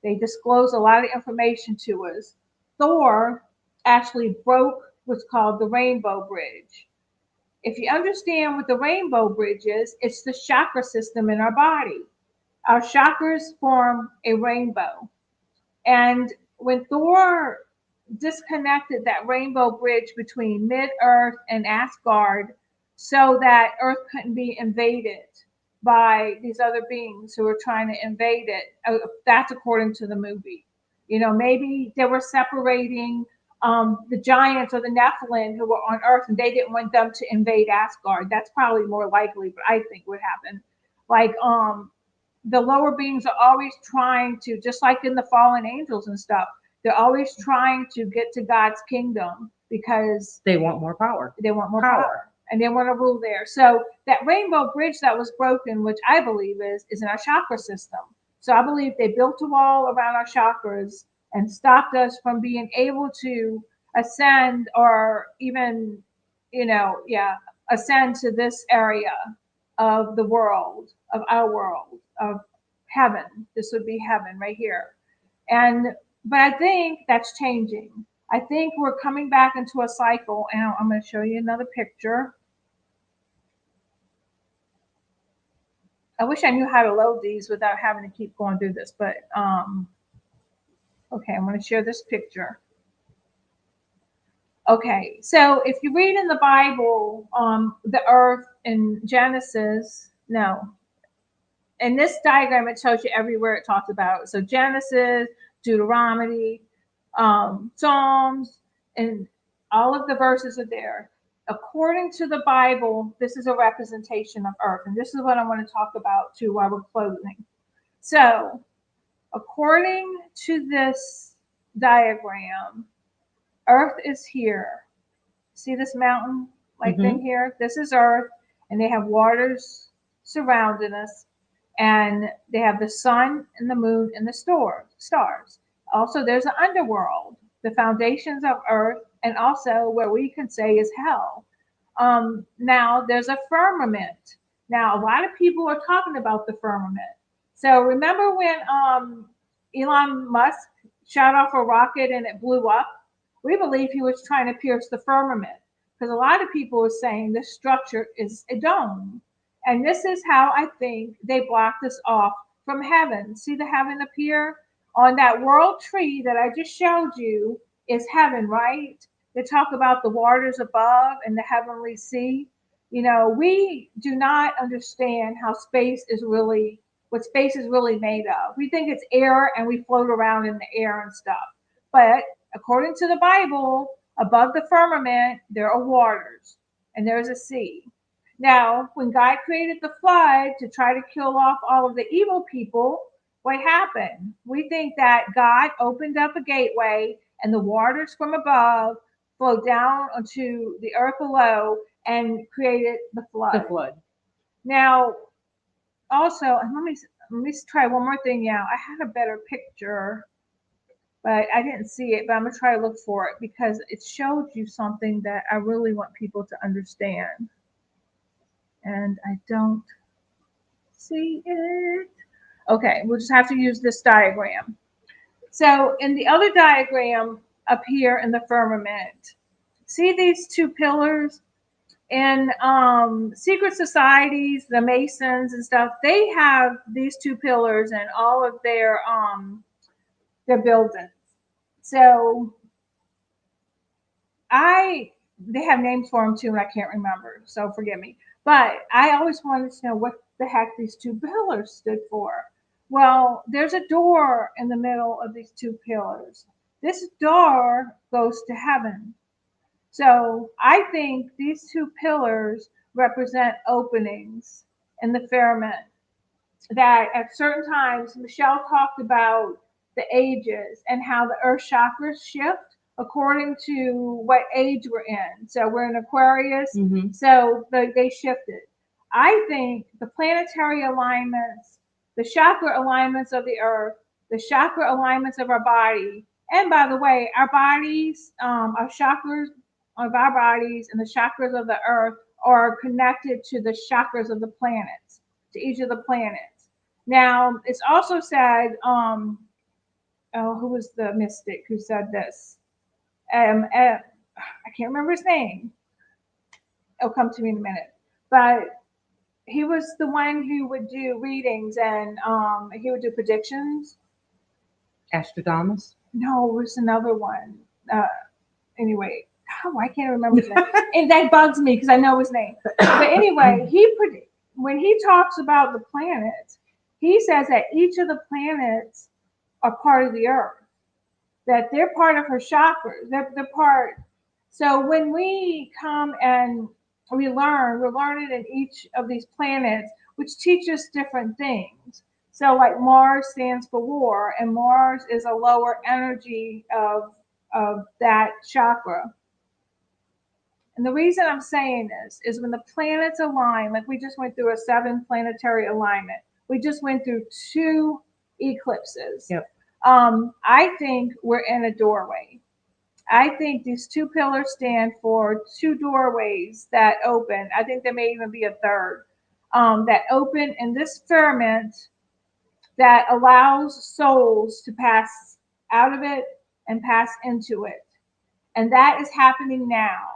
they disclose a lot of information to us. Thor actually broke what's called the Rainbow Bridge. If you understand what the Rainbow Bridge is, it's the chakra system in our body. Our chakras form a rainbow. And when Thor disconnected that rainbow bridge between Mid Earth and Asgard so that Earth couldn't be invaded by these other beings who were trying to invade it, that's according to the movie. You know, maybe they were separating the giants or the Nephilim who were on Earth and they didn't want them to invade Asgard. That's probably more likely, but I think would happen. Like, the lower beings are always trying to, just like in the fallen angels and stuff, they're always trying to get to God's kingdom because They want more power. they want more power and they want to rule there. So that rainbow bridge that was broken, which I believe is in our chakra system. So I believe they built a wall around our chakras and stopped us from being able to ascend or even, yeah, ascend to this area of the world, of our world, of heaven. This would be heaven right here. And but I think that's changing. I think we're coming back into a cycle, and I'm going to show you another picture. I wish I knew how to load these without having to keep going through this, but okay, I'm going to share this picture. Okay, so if you read in the Bible, the earth in Genesis, no, in this diagram, it shows you everywhere it talks about. So Genesis, Deuteronomy, Psalms, and all of the verses are there. According to the Bible, this is a representation of earth. And this is what I want to talk about too while we're closing. So, according to this diagram, earth is here. See this mountain like thing here? This is earth, and they have waters surrounding us, and they have the sun and the moon and the stars. Also, there's an underworld, the foundations of earth, and also where we can say is hell. Now, there's a firmament. Now, a lot of people are talking about the firmament. So, remember when Elon Musk shot off a rocket and it blew up? We believe he was trying to pierce the firmament because a lot of people are saying this structure is a dome. And this is how I think they blocked us off from heaven. See the heaven up here? On that world tree that I just showed you is heaven, right? They talk about the waters above and the heavenly sea. You know, we do not understand how space is really, what space is really made of. We think it's air and we float around in the air and stuff. But according to the Bible, above the firmament, there are waters and there's a sea. Now, when God created the flood to try to kill off all of the evil people, what happened? We think that God opened up a gateway and the waters from above flowed down onto the earth below and created the flood. The flood. Now, also, let me try one more thing now. I had a better picture, but I didn't see it, but I'm going to try to look for it because it showed you something that I really want people to understand. And I don't see it. Okay, we'll just have to use this diagram. So in the other diagram up here in the firmament, see these two pillars? In secret societies, the Masons and stuff, they have these two pillars in all of their buildings. So they have names for them too, and I can't remember, so forgive me. But I always wanted to know what the heck these two pillars stood for. Well, there's a door in the middle of these two pillars. This door goes to heaven. So I think these two pillars represent openings in the firmament. That at certain times, Michelle talked about the ages and how the earth chakras shift according to what age we're in. So we're in Aquarius, so they shifted. I think the planetary alignments, the chakra alignments of the earth, the chakra alignments of our body, and by the way, our bodies, our chakras of our bodies and the chakras of the earth are connected to the chakras of the planets, to each of the planets. Now, it's also said, who was the mystic who said this? I can't remember his name. It'll come to me in a minute. But He was the one who would do readings and he would do predictions. Astradamus. No, it was another one. Uh, anyway, oh, I can't remember his name, and that bugs me because I know his name. But anyway, when he talks about the planets, he says that each of the planets are part of the Earth, that they're part of her chakras. They're part. So when we come and we're learning in each of these planets, which teach us different things. So like Mars stands for war, and Mars is a lower energy of that chakra. And the reason I'm saying this is when the planets align, like we just went through a 7 planetary alignment, we just went through 2 eclipses. Yep. I think we're in a doorway. I think these 2 pillars stand for 2 doorways that open. I think there may even be a third that open in this firmament that allows souls to pass out of it and pass into it. And that is happening now.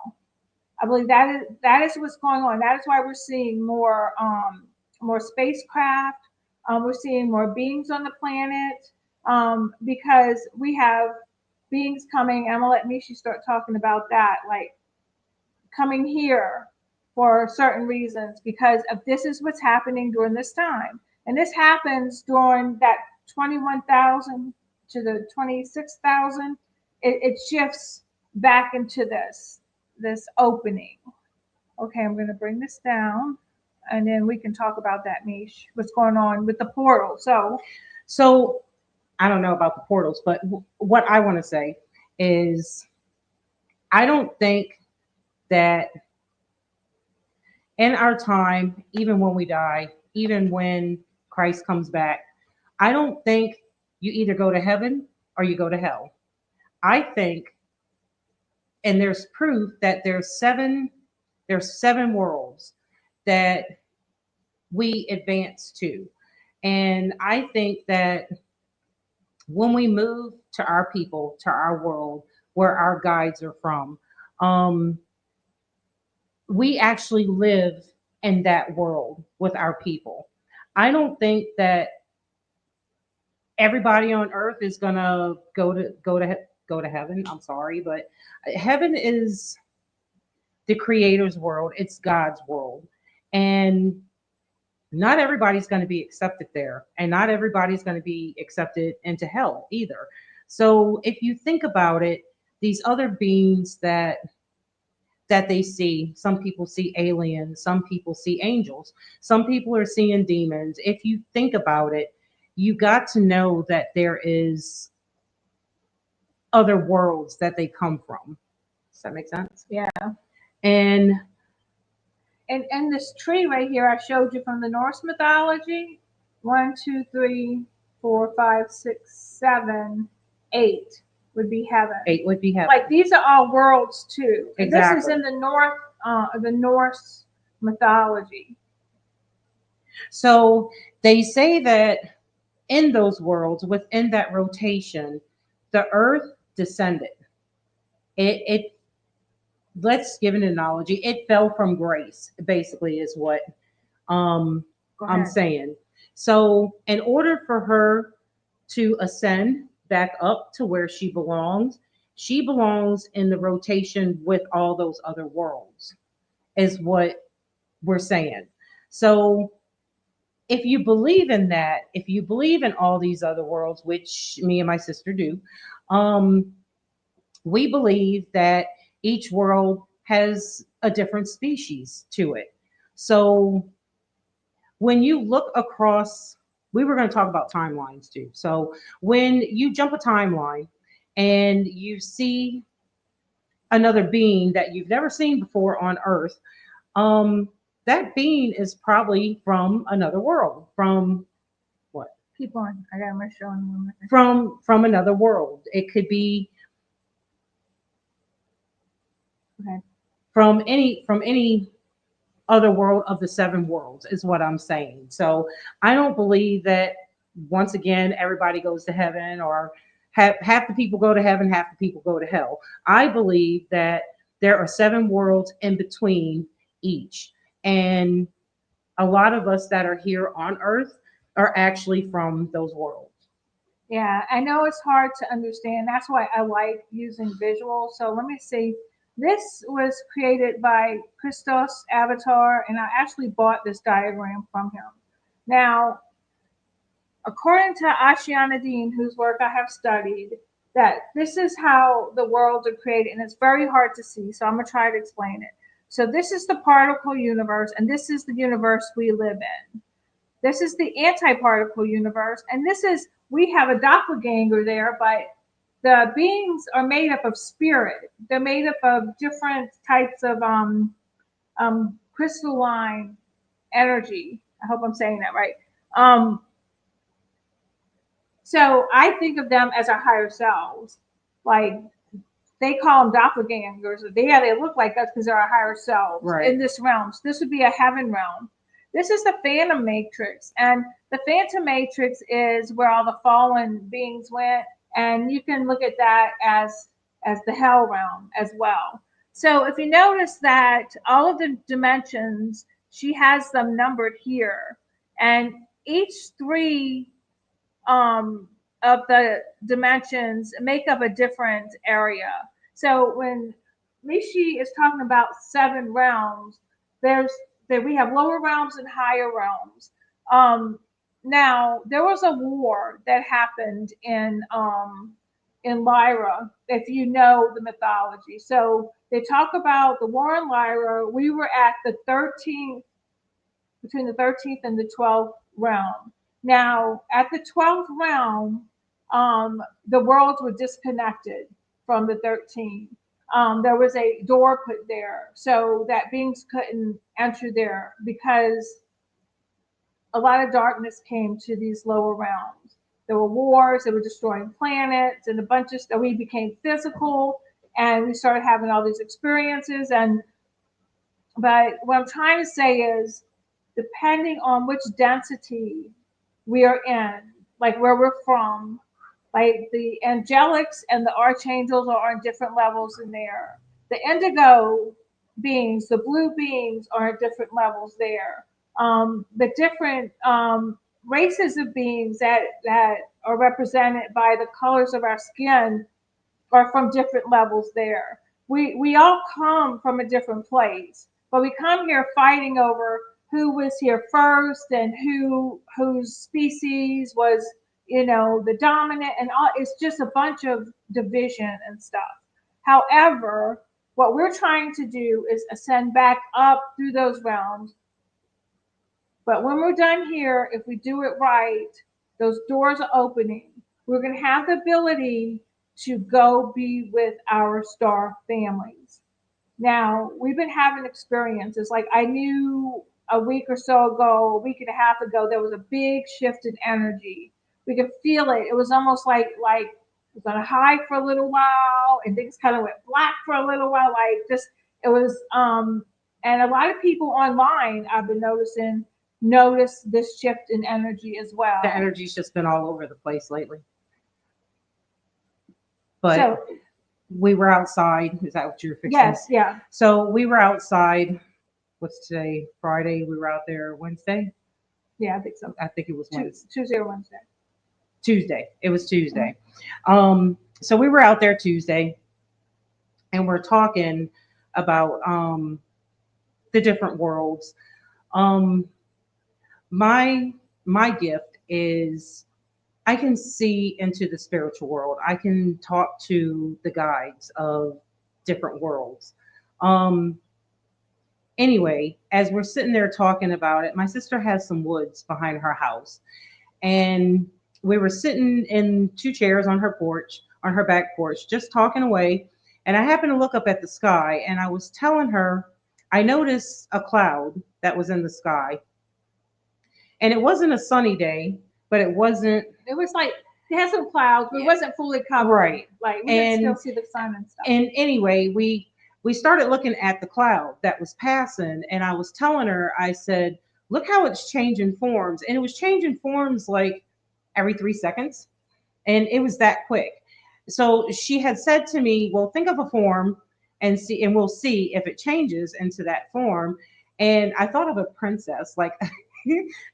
I believe that is what's going on. That is why we're seeing more spacecraft. We're seeing more beings on the planet because we have beings coming. I'm gonna let Mishi start talking about that, like coming here for certain reasons because of this is what's happening during this time, and this happens during that 21,000 to the 26,000. It shifts back into this opening. Okay, I'm going to bring this down, and then we can talk about that, Mish. What's going on with the portal? So I don't know about the portals, but what I want to say is I don't think that in our time, even when we die, even when Christ comes back, I don't think you either go to heaven or you go to hell. I think, and there's proof that there's seven worlds that we advance to. And I think that when we move to our people, to our world, where our guides are from, um, we actually live in that world with our people. I don't think that everybody on earth is gonna go to heaven. I'm sorry, but heaven is the creator's world. It's God's world. And not everybody's going to be accepted there, and not everybody's going to be accepted into hell either. So if you think about it, these other beings that they see, some people see aliens, some people see angels, some people are seeing demons. If you think about it, you got to know that there is other worlds that they come from. Does that make sense? Yeah. And And this tree right here I showed you from the Norse mythology. 1, 2, 3, 4, 5, 6, 7, 8 would be heaven. 8 would be heaven. Like these are all worlds too. And this is Exactly. in the Norse mythology. So they say that in those worlds, within that rotation, the earth descended. It let's give an analogy. It fell from grace, basically, is what I'm saying. So in order for her to ascend back up to where she belongs in the rotation with all those other worlds, is what we're saying. So if you believe in that, if you believe in all these other worlds, which me and my sister do, um, we believe that each world has a different species to it. So when you look across, we were going to talk about timelines too. So when you jump a timeline and you see another being that you've never seen before on Earth, um, that being is probably from another world, from what? Keep on. I got my show on. From another world. It could be Okay. from any other world of the 7 worlds is what I'm saying. So I don't believe that once again everybody goes to heaven, or half the people go to heaven, half the people go to hell. I believe that there are 7 worlds in between each. And A lot of us that are here on Earth are actually from those worlds. Yeah, I know it's hard to understand. That's why I like using visuals. So let me see. This was created by Christos Avatar, and I actually bought this diagram from him. Now, according to Ashiana Dean, whose work I have studied, that this is how the worlds are created, and it's very hard to see. So I'm gonna try to explain it. So this is the particle universe, and this is the universe we live in. This is the antiparticle universe, and this is we have a doppelganger there, but the beings are made up of spirit. They're made up of different types of crystalline energy. I hope I'm saying that right. Um, so I think of them as our higher selves. Like they call them doppelgangers. They look like us because they're our higher selves Right. in this realm. So this would be a heaven realm. This is the Phantom Matrix, and the Phantom Matrix is where all the fallen beings went, and you can look at that as the hell realm as well. So if you notice that all of the dimensions, she has them numbered here, and each three of the dimensions make up a different area. So when Mishi is talking about seven realms, there's that we have lower realms and higher realms. Um, Now there was a war that happened in Lyra, if you know the mythology. So they talk about the war in Lyra. We were at the 13th, between the 13th and the 12th realm. Now, at the 12th realm, the worlds were disconnected from the 13th. There was a door put there so that beings couldn't enter there because a lot of darkness came to these lower realms. There were wars, they were destroying planets, and a bunch of stuff. We became physical, and we started having all these experiences. And but what I'm trying to say is, depending on which density we are in, like where we're from, like the angelics and the archangels are on different levels in there. The indigo beings, the blue beings are at different levels there. The different races of beings that are represented by the colors of our skin are from different levels there. We all come from a different place, but we come here fighting over who was here first and whose species was, the dominant, and all. It's just a bunch of division and stuff. However, what we're trying to do is ascend back up through those realms. But when we're done here, if we do it right, those doors are opening. We're going to have the ability to go be with our star families. Now, we've been having experiences. Like I knew a week or so ago, a week and a half ago, there was a big shift in energy. We could feel it. It was almost like it was on a high for a little while, and things kind of went black for a little while. Like just it was, and a lot of people online I've been notice this shift in energy as well. The energy's just been all over the place lately. But So we were outside. Is that what you're fixing? yes, yeah, So we were outside. What's today? Friday. We were out there Wednesday. yeah, I think so. I think it was Wednesday. Tuesday or Wednesday. Tuesday. It was Tuesday. So we were out there Tuesday, and we're talking about the different worlds. Um, my my gift is I can see into the spiritual world. I can talk to the guides of different worlds. Um, anyway, as we're sitting there talking about it, my sister has some woods behind her house, and we were sitting in two chairs on her porch, on her back porch, just talking away. And I happened to look up at the sky, and I was telling her I noticed a cloud that was in the sky, and it wasn't a sunny day, but it wasn't. It was like it had some clouds, but it wasn't fully covered. Right. Like we And- could still see the sun and stuff. And anyway, we started looking at the cloud that was passing, and I was telling her, I said, "Look how it's changing forms," and it was changing forms like every 3 seconds, and it was that quick. So she had said to me, "Well, think of a form and see, and we'll see if it changes into that form." and I thought of a princess, like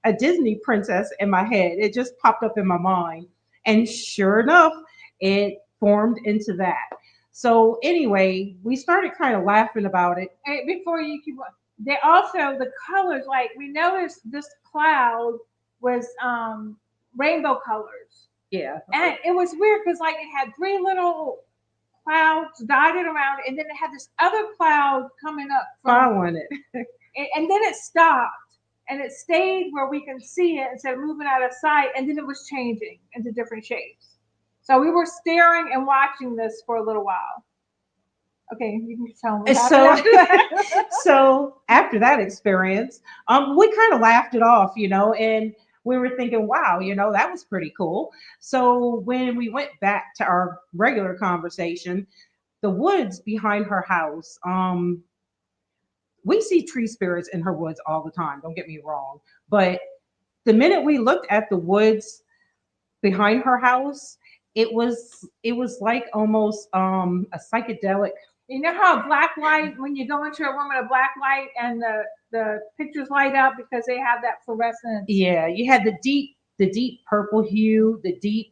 a Disney princess in my head. It just popped up in my mind. And sure enough, it formed into that. So anyway, we started kind of laughing about it. And before you keep, they also the colors. Like we noticed, this cloud was rainbow colors, Yeah, and it was weird because like it had three little clouds dotted around it, and then it had this other cloud coming up from, following it. and then it stopped, and it stayed where we can see it instead of moving out of sight, and then it was changing into different shapes. So we were staring and watching this for a little while. Okay, you can tell me what happened So after that. so after that experience, we kind of laughed it off, and we were thinking, wow, that was pretty cool. So when we went back to our regular conversation, the woods behind her house, we see tree spirits in her woods all the time. Don't get me wrong, but the minute we looked at the woods behind her house, it was like almost a psychedelic. You know how black light, when you go into a room with a black light and the pictures light up because they have that fluorescence. Yeah, you had the deep purple hue, the deep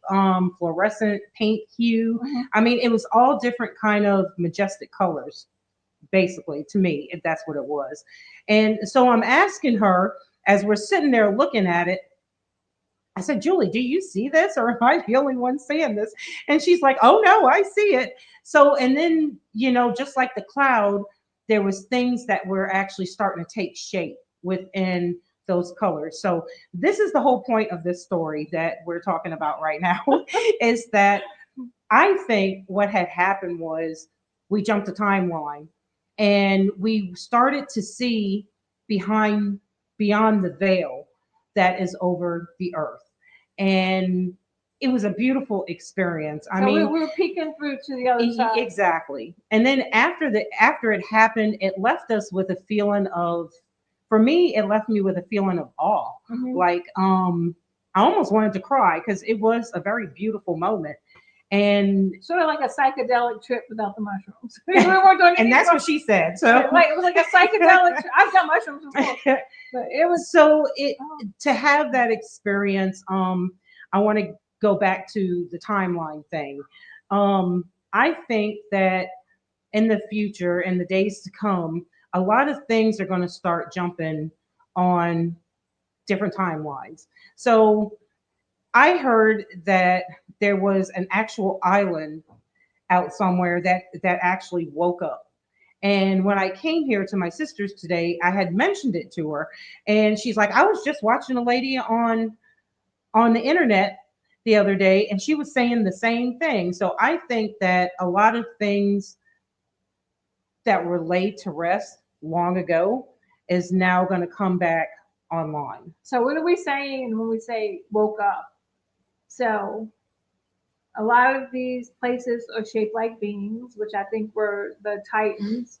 fluorescent paint hue. Mhm. I mean, it was all different kind of majestic colors, basically, to me, if that's what it was. And so I'm asking her as we're sitting there looking at it, I said, Julie, do you see this, or am I the only one seeing this? And she's like, oh no, I see it. So, and then, just like the cloud, there was things that were actually starting to take shape within those colors. So this is the whole point of this story that we're talking about right now is that I think what had happened was we jumped a timeline and we started to see behind beyond the veil that is over the earth. And it was a beautiful experience. I So we, mean, we were peeking through to the other side. exactly. And then after it happened, it left us with a feeling of, for me, it left me with a feeling of awe. Mhm. Like I almost wanted to cry because it was a very beautiful moment. And Sort of like a psychedelic trip without the mushrooms. We weren't doing and any that's what drugs. she said. So Like it was like a psychedelic trip. I've done mushrooms before, but it was. so it Oh, to have that experience, I want to go back to the timeline thing. I think that in the future, in the days to come, a lot of things are going to start jumping on different timelines. So I heard that there was an actual island out somewhere that actually woke up. And when I came here to my sister's today, I had mentioned it to her, and she's like, "I was just watching a lady on the internet the other day, and she was saying the same thing." So I think that a lot of things that were laid to rest long ago is now going to come back online. so what are we saying when we say woke up? So a lot of these places are shaped like beings, which I think were the Titans.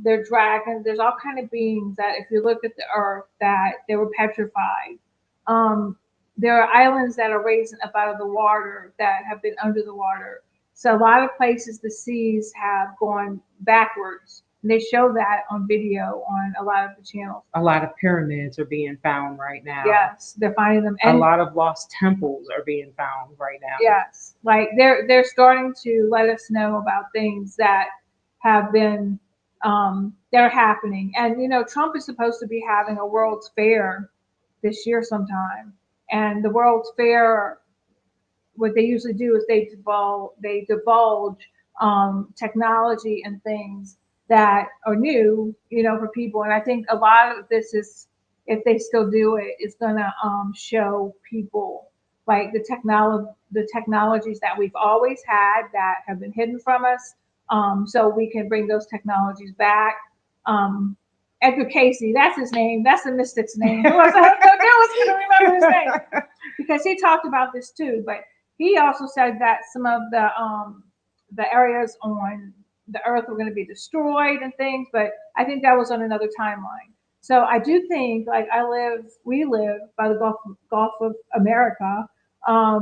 They're dragons. There's all kind of beings that, if you look at the earth, that they were petrified. Um, there are islands that are raising up out of the water that have been under the water. So a lot of places the seas have gone backwards. And they show that on video on a lot of the channels. A lot of pyramids are being found right now. Yes, they're finding them. A And lot of lost temples are being found right now. yes, like they're starting to let us know about things that have been that are happening. And Trump is supposed to be having a World's Fair this year sometime. And the World's Fair, what they usually do is they divulge technology and things that are new, for people. And I think a lot of this is, if they still do it, is gonna show people like the technologies that we've always had that have been hidden from us, so we can bring those technologies back. Um, Edgar Casey, that's his name. That's the mystic's name. Who was going to remember his name? Because he talked about this too. But he also said that some of the areas on the earth were going to be destroyed and things, but I think that was on another timeline. So I do think, like, we live by the Gulf of America. I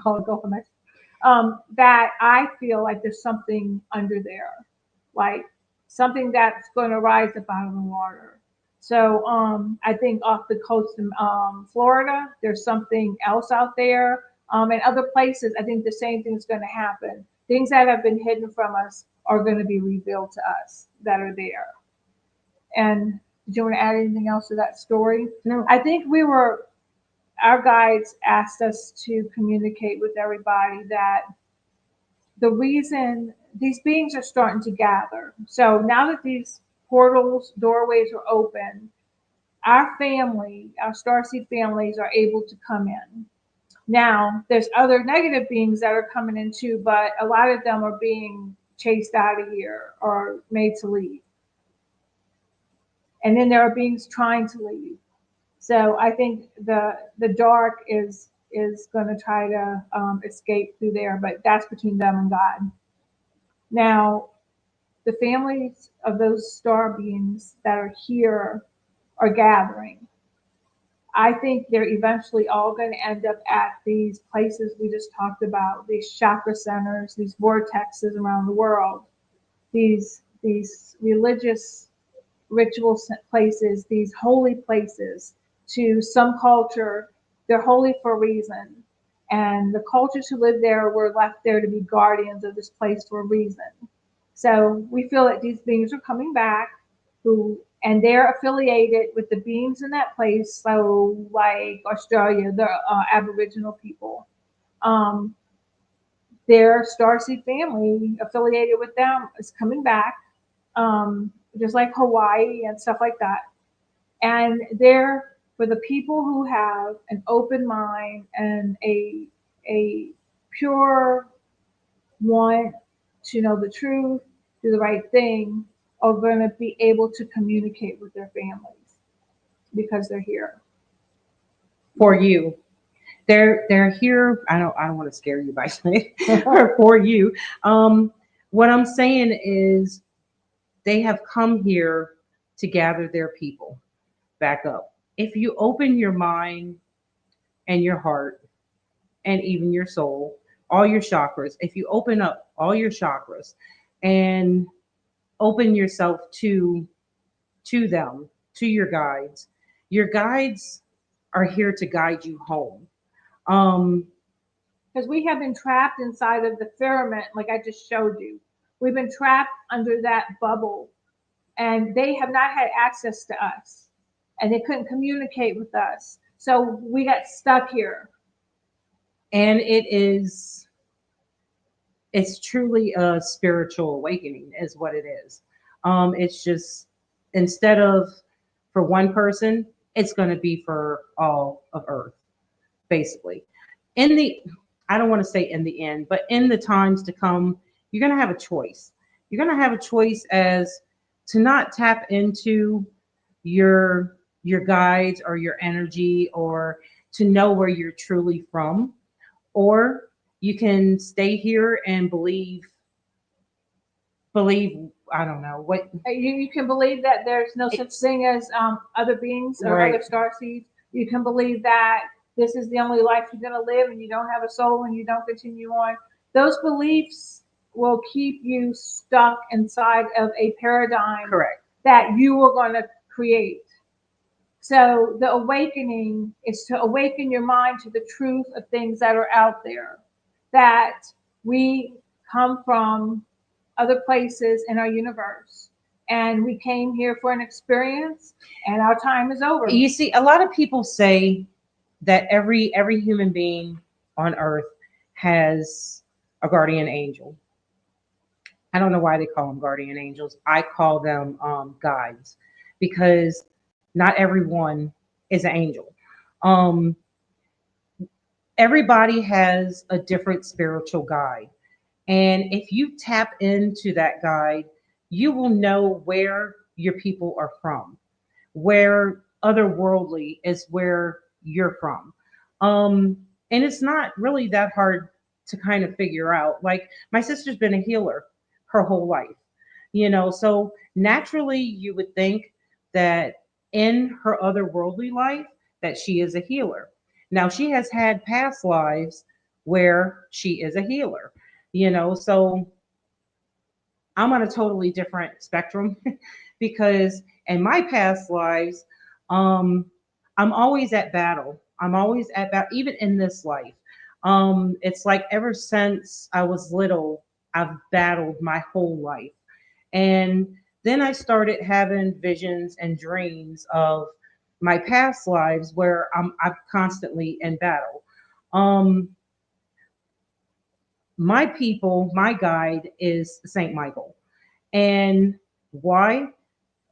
call it Gulf of Mexico. That I feel like there's something under there, like something that's going to rise up out of the water. So I think off the coast of Florida, there's something else out there. And other places, I think the same thing is going to happen. Things that have been hidden from us are going to be revealed to us that are there. And did you want to add anything else to that story? No. I think our guides asked us to communicate with everybody that the reason these beings are starting to gather. So now that these portals, doorways are open, our family, our starseed families are able to come in. Now, there's other negative beings that are coming in too, but a lot of them are being chased out of here or made to leave. And then there are beings trying to leave. So I think the dark is going to try to escape through there, but that's between them and God. Now, the families of those star beings that are here are gathering. I think they're eventually all going to end up at these places we just talked about, these chakra centers, these vortexes around the world, these religious ritual places, these holy places. To some culture, they're holy for a reason. And the cultures who lived there were left there to be guardians of this place for a reason. So we feel that these beings are coming back, and they're affiliated with the beings in that place. So, like Australia, the Aboriginal people, um, their starseed family affiliated with them is coming back, just like Hawaii and stuff like that. And they're for the people who have an open mind and a pure want to know the truth, do the right thing, are going to be able to communicate with their families because they're here. For you. They're here. I don't want to scare you by saying or for you. Um, what I'm saying is they have come here to gather their people back up. If you open your mind and your heart and even your soul, all your chakras, if you open up all your chakras and open yourself to them, to your guides are here to guide you home. Um, Because we have been trapped inside of the firmament, like I just showed you. We've been trapped under that bubble, and they have not had access to us, and they couldn't communicate with us. So we got stuck here. and it's truly a spiritual awakening is what it is. It's just instead of for one person, it's going to be for all of earth basically. In the I don't want to say in the end, but in the times to come, you're going to have a choice. You're going to have a choice as to not tap into your guides or your energy or to know where you're truly from, or you can stay here and believe I don't know what. You can believe that there's no such thing as other beings or Right. other star seeds. You can believe that this is the only life you're going to live and you don't have a soul and you don't continue on. Those beliefs will keep you stuck inside of a paradigm Correct. that you are going to create. So the awakening is to awaken your mind to the truth of things that are out there, that we come from other places in our universe. And we came here for an experience and our time is over. You see, a lot of people say that every human being on earth has a guardian angel. I don't know why they call them guardian angels. I call them guides because not everyone is an angel. Um, everybody has a different spiritual guide. And if you tap into that guide, you will know where your people are from, where otherworldly is where you're from. And it's not really that hard to kind of figure out. Like my sister's been a healer her whole life, so naturally you would think that in her otherworldly life that she is a healer. Now she has had past lives where she is a healer, so I'm on a totally different spectrum because in my past lives, um, I'm always at battle. I'm always at battle, even in this life. It's like ever since I was little, I've battled my whole life. And then I started having visions and dreams of my past lives where I'm constantly in battle. Um, my people, my guide is Saint Michael. And why?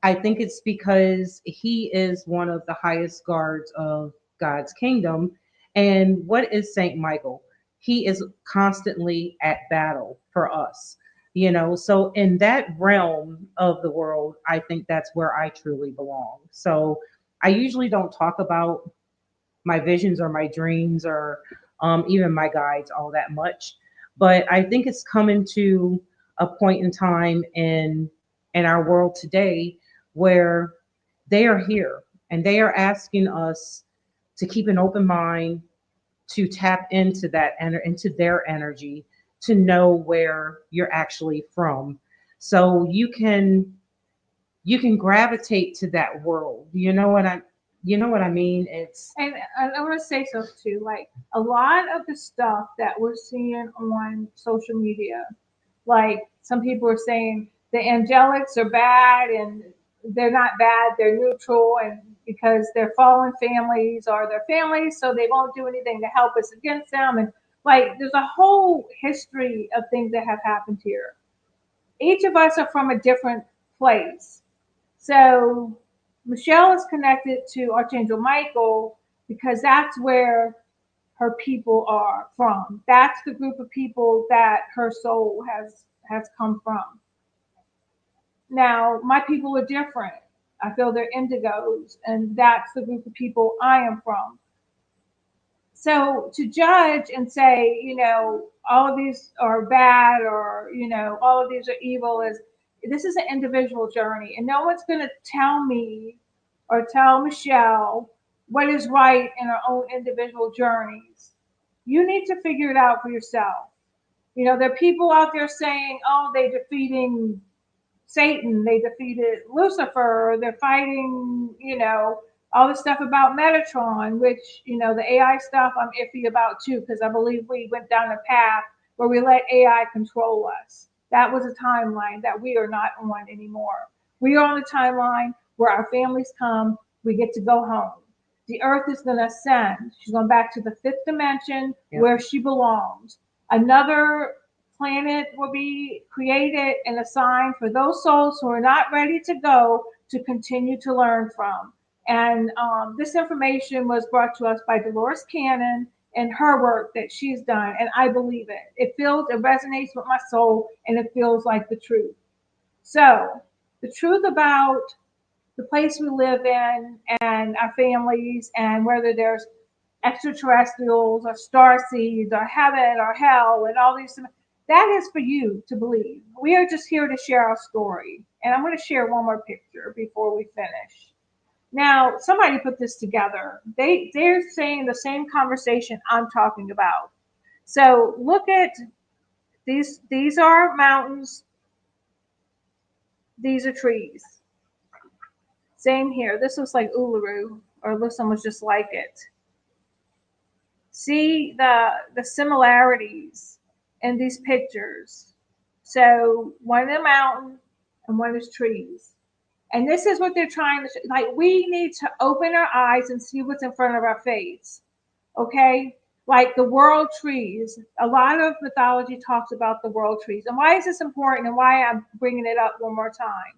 I think it's because he is one of the highest guards of God's kingdom. And what is Saint Michael? He is constantly at battle for us. So in that realm of the world, I think that's where I truly belong. So I usually don't talk about my visions or my dreams or even my guides all that much. But I think it's coming to a point in time in our world today where they are here and they are asking us to keep an open mind, to tap into into their energy, to know where you're actually from, so you can gravitate to that world. You know what I mean? It's And I want to say something too. Like a lot of the stuff that we're seeing on social media, like some people are saying the angelics are bad and they're not bad, they're neutral, and because they're fallen families or their families, so they won't do anything to help us against them. And like there's a whole history of things that have happened here. Each of us are from a different place. So Michelle is connected to Archangel Michael because that's where her people are from. That's the group of people that her soul has come from. Now, my people are different. I feel they're indigos, and that's the group of people I am from. So to judge and say, all of these are bad or, all of these are evil is this is an individual journey. And no one's going to tell me or tell Michelle what is right in our own individual journeys. You need to figure it out for yourself. There are people out there saying, oh, they're defeating Satan, they defeated Lucifer, they're fighting, all the stuff about Metatron, which, the AI stuff I'm iffy about too, because I believe we went down a path where we let AI control us. That was a timeline that we are not on anymore. We are on a timeline where our families come, we get to go home. The earth is going to ascend. She's going back to the fifth dimension, yeah, where she belongs. Another planet will be created and assigned for those souls who are not ready to go to continue to learn from. And this information was brought to us by Dolores Cannon and her work that she's done, and I believe it. It resonates with my soul, and it feels like the truth. So, the truth about the place we live in and our families, and whether there's extraterrestrials or star seeds or heaven or hell and all these things. That is for you to believe. We are just here to share our story. And I'm going to share one more picture before we finish. Now, somebody put this together. They're saying the same conversation I'm talking about. So look at these. These are mountains. These are trees. Same here. This looks like Uluru, or looks almost just like it. See the similarities in these pictures. So one is a mountain and one is trees. And this is what they're trying to like we need to open our eyes and see what's in front of our face. Okay? Like the world trees. A lot of mythology talks about the world trees. And why is this important and why I'm bringing it up one more time?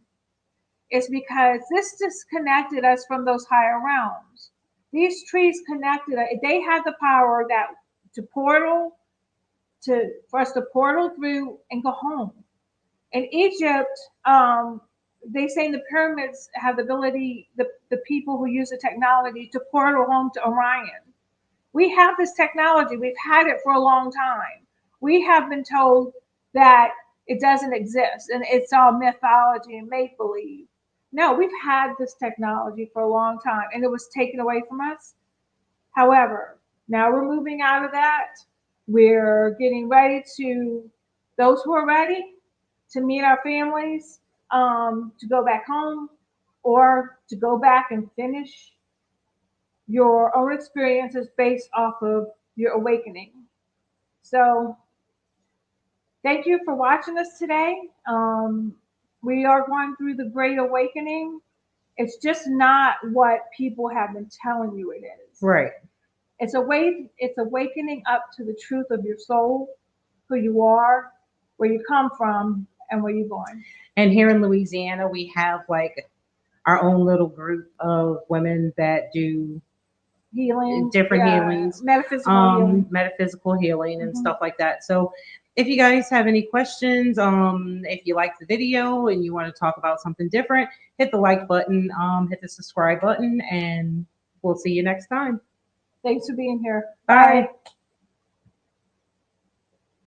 Is because this disconnected us from those higher realms. These trees connected us. They had the power that to portal for us to portal through and go home. In Egypt, they say the pyramids have the ability, the people who use the technology to portal home to Orion. We have this technology. We've had it for a long time. We have been told that it doesn't exist and it's all mythology and make believe. No, we've had this technology for a long time and it was taken away from us. However, now we're moving out of that. We're getting ready to, those who are ready, to meet our families, to go back home, or to go back and finish your own experiences based off of your awakening. So, thank you for watching us today. We are going through the Great Awakening. It's just not what people have been telling you it is. Right. It's a way. It's awakening up to the truth of your soul, who you are, where you come from, and where you're going. And here in Louisiana, we have like our own little group of women that do Healing, different healings, metaphysical healing. metaphysical healing and Mhm. stuff like that. So if you guys have any questions, if you like the video and you want to talk about something different, hit the like button, hit the subscribe button, and we'll see you next time. Thanks for being here. Bye.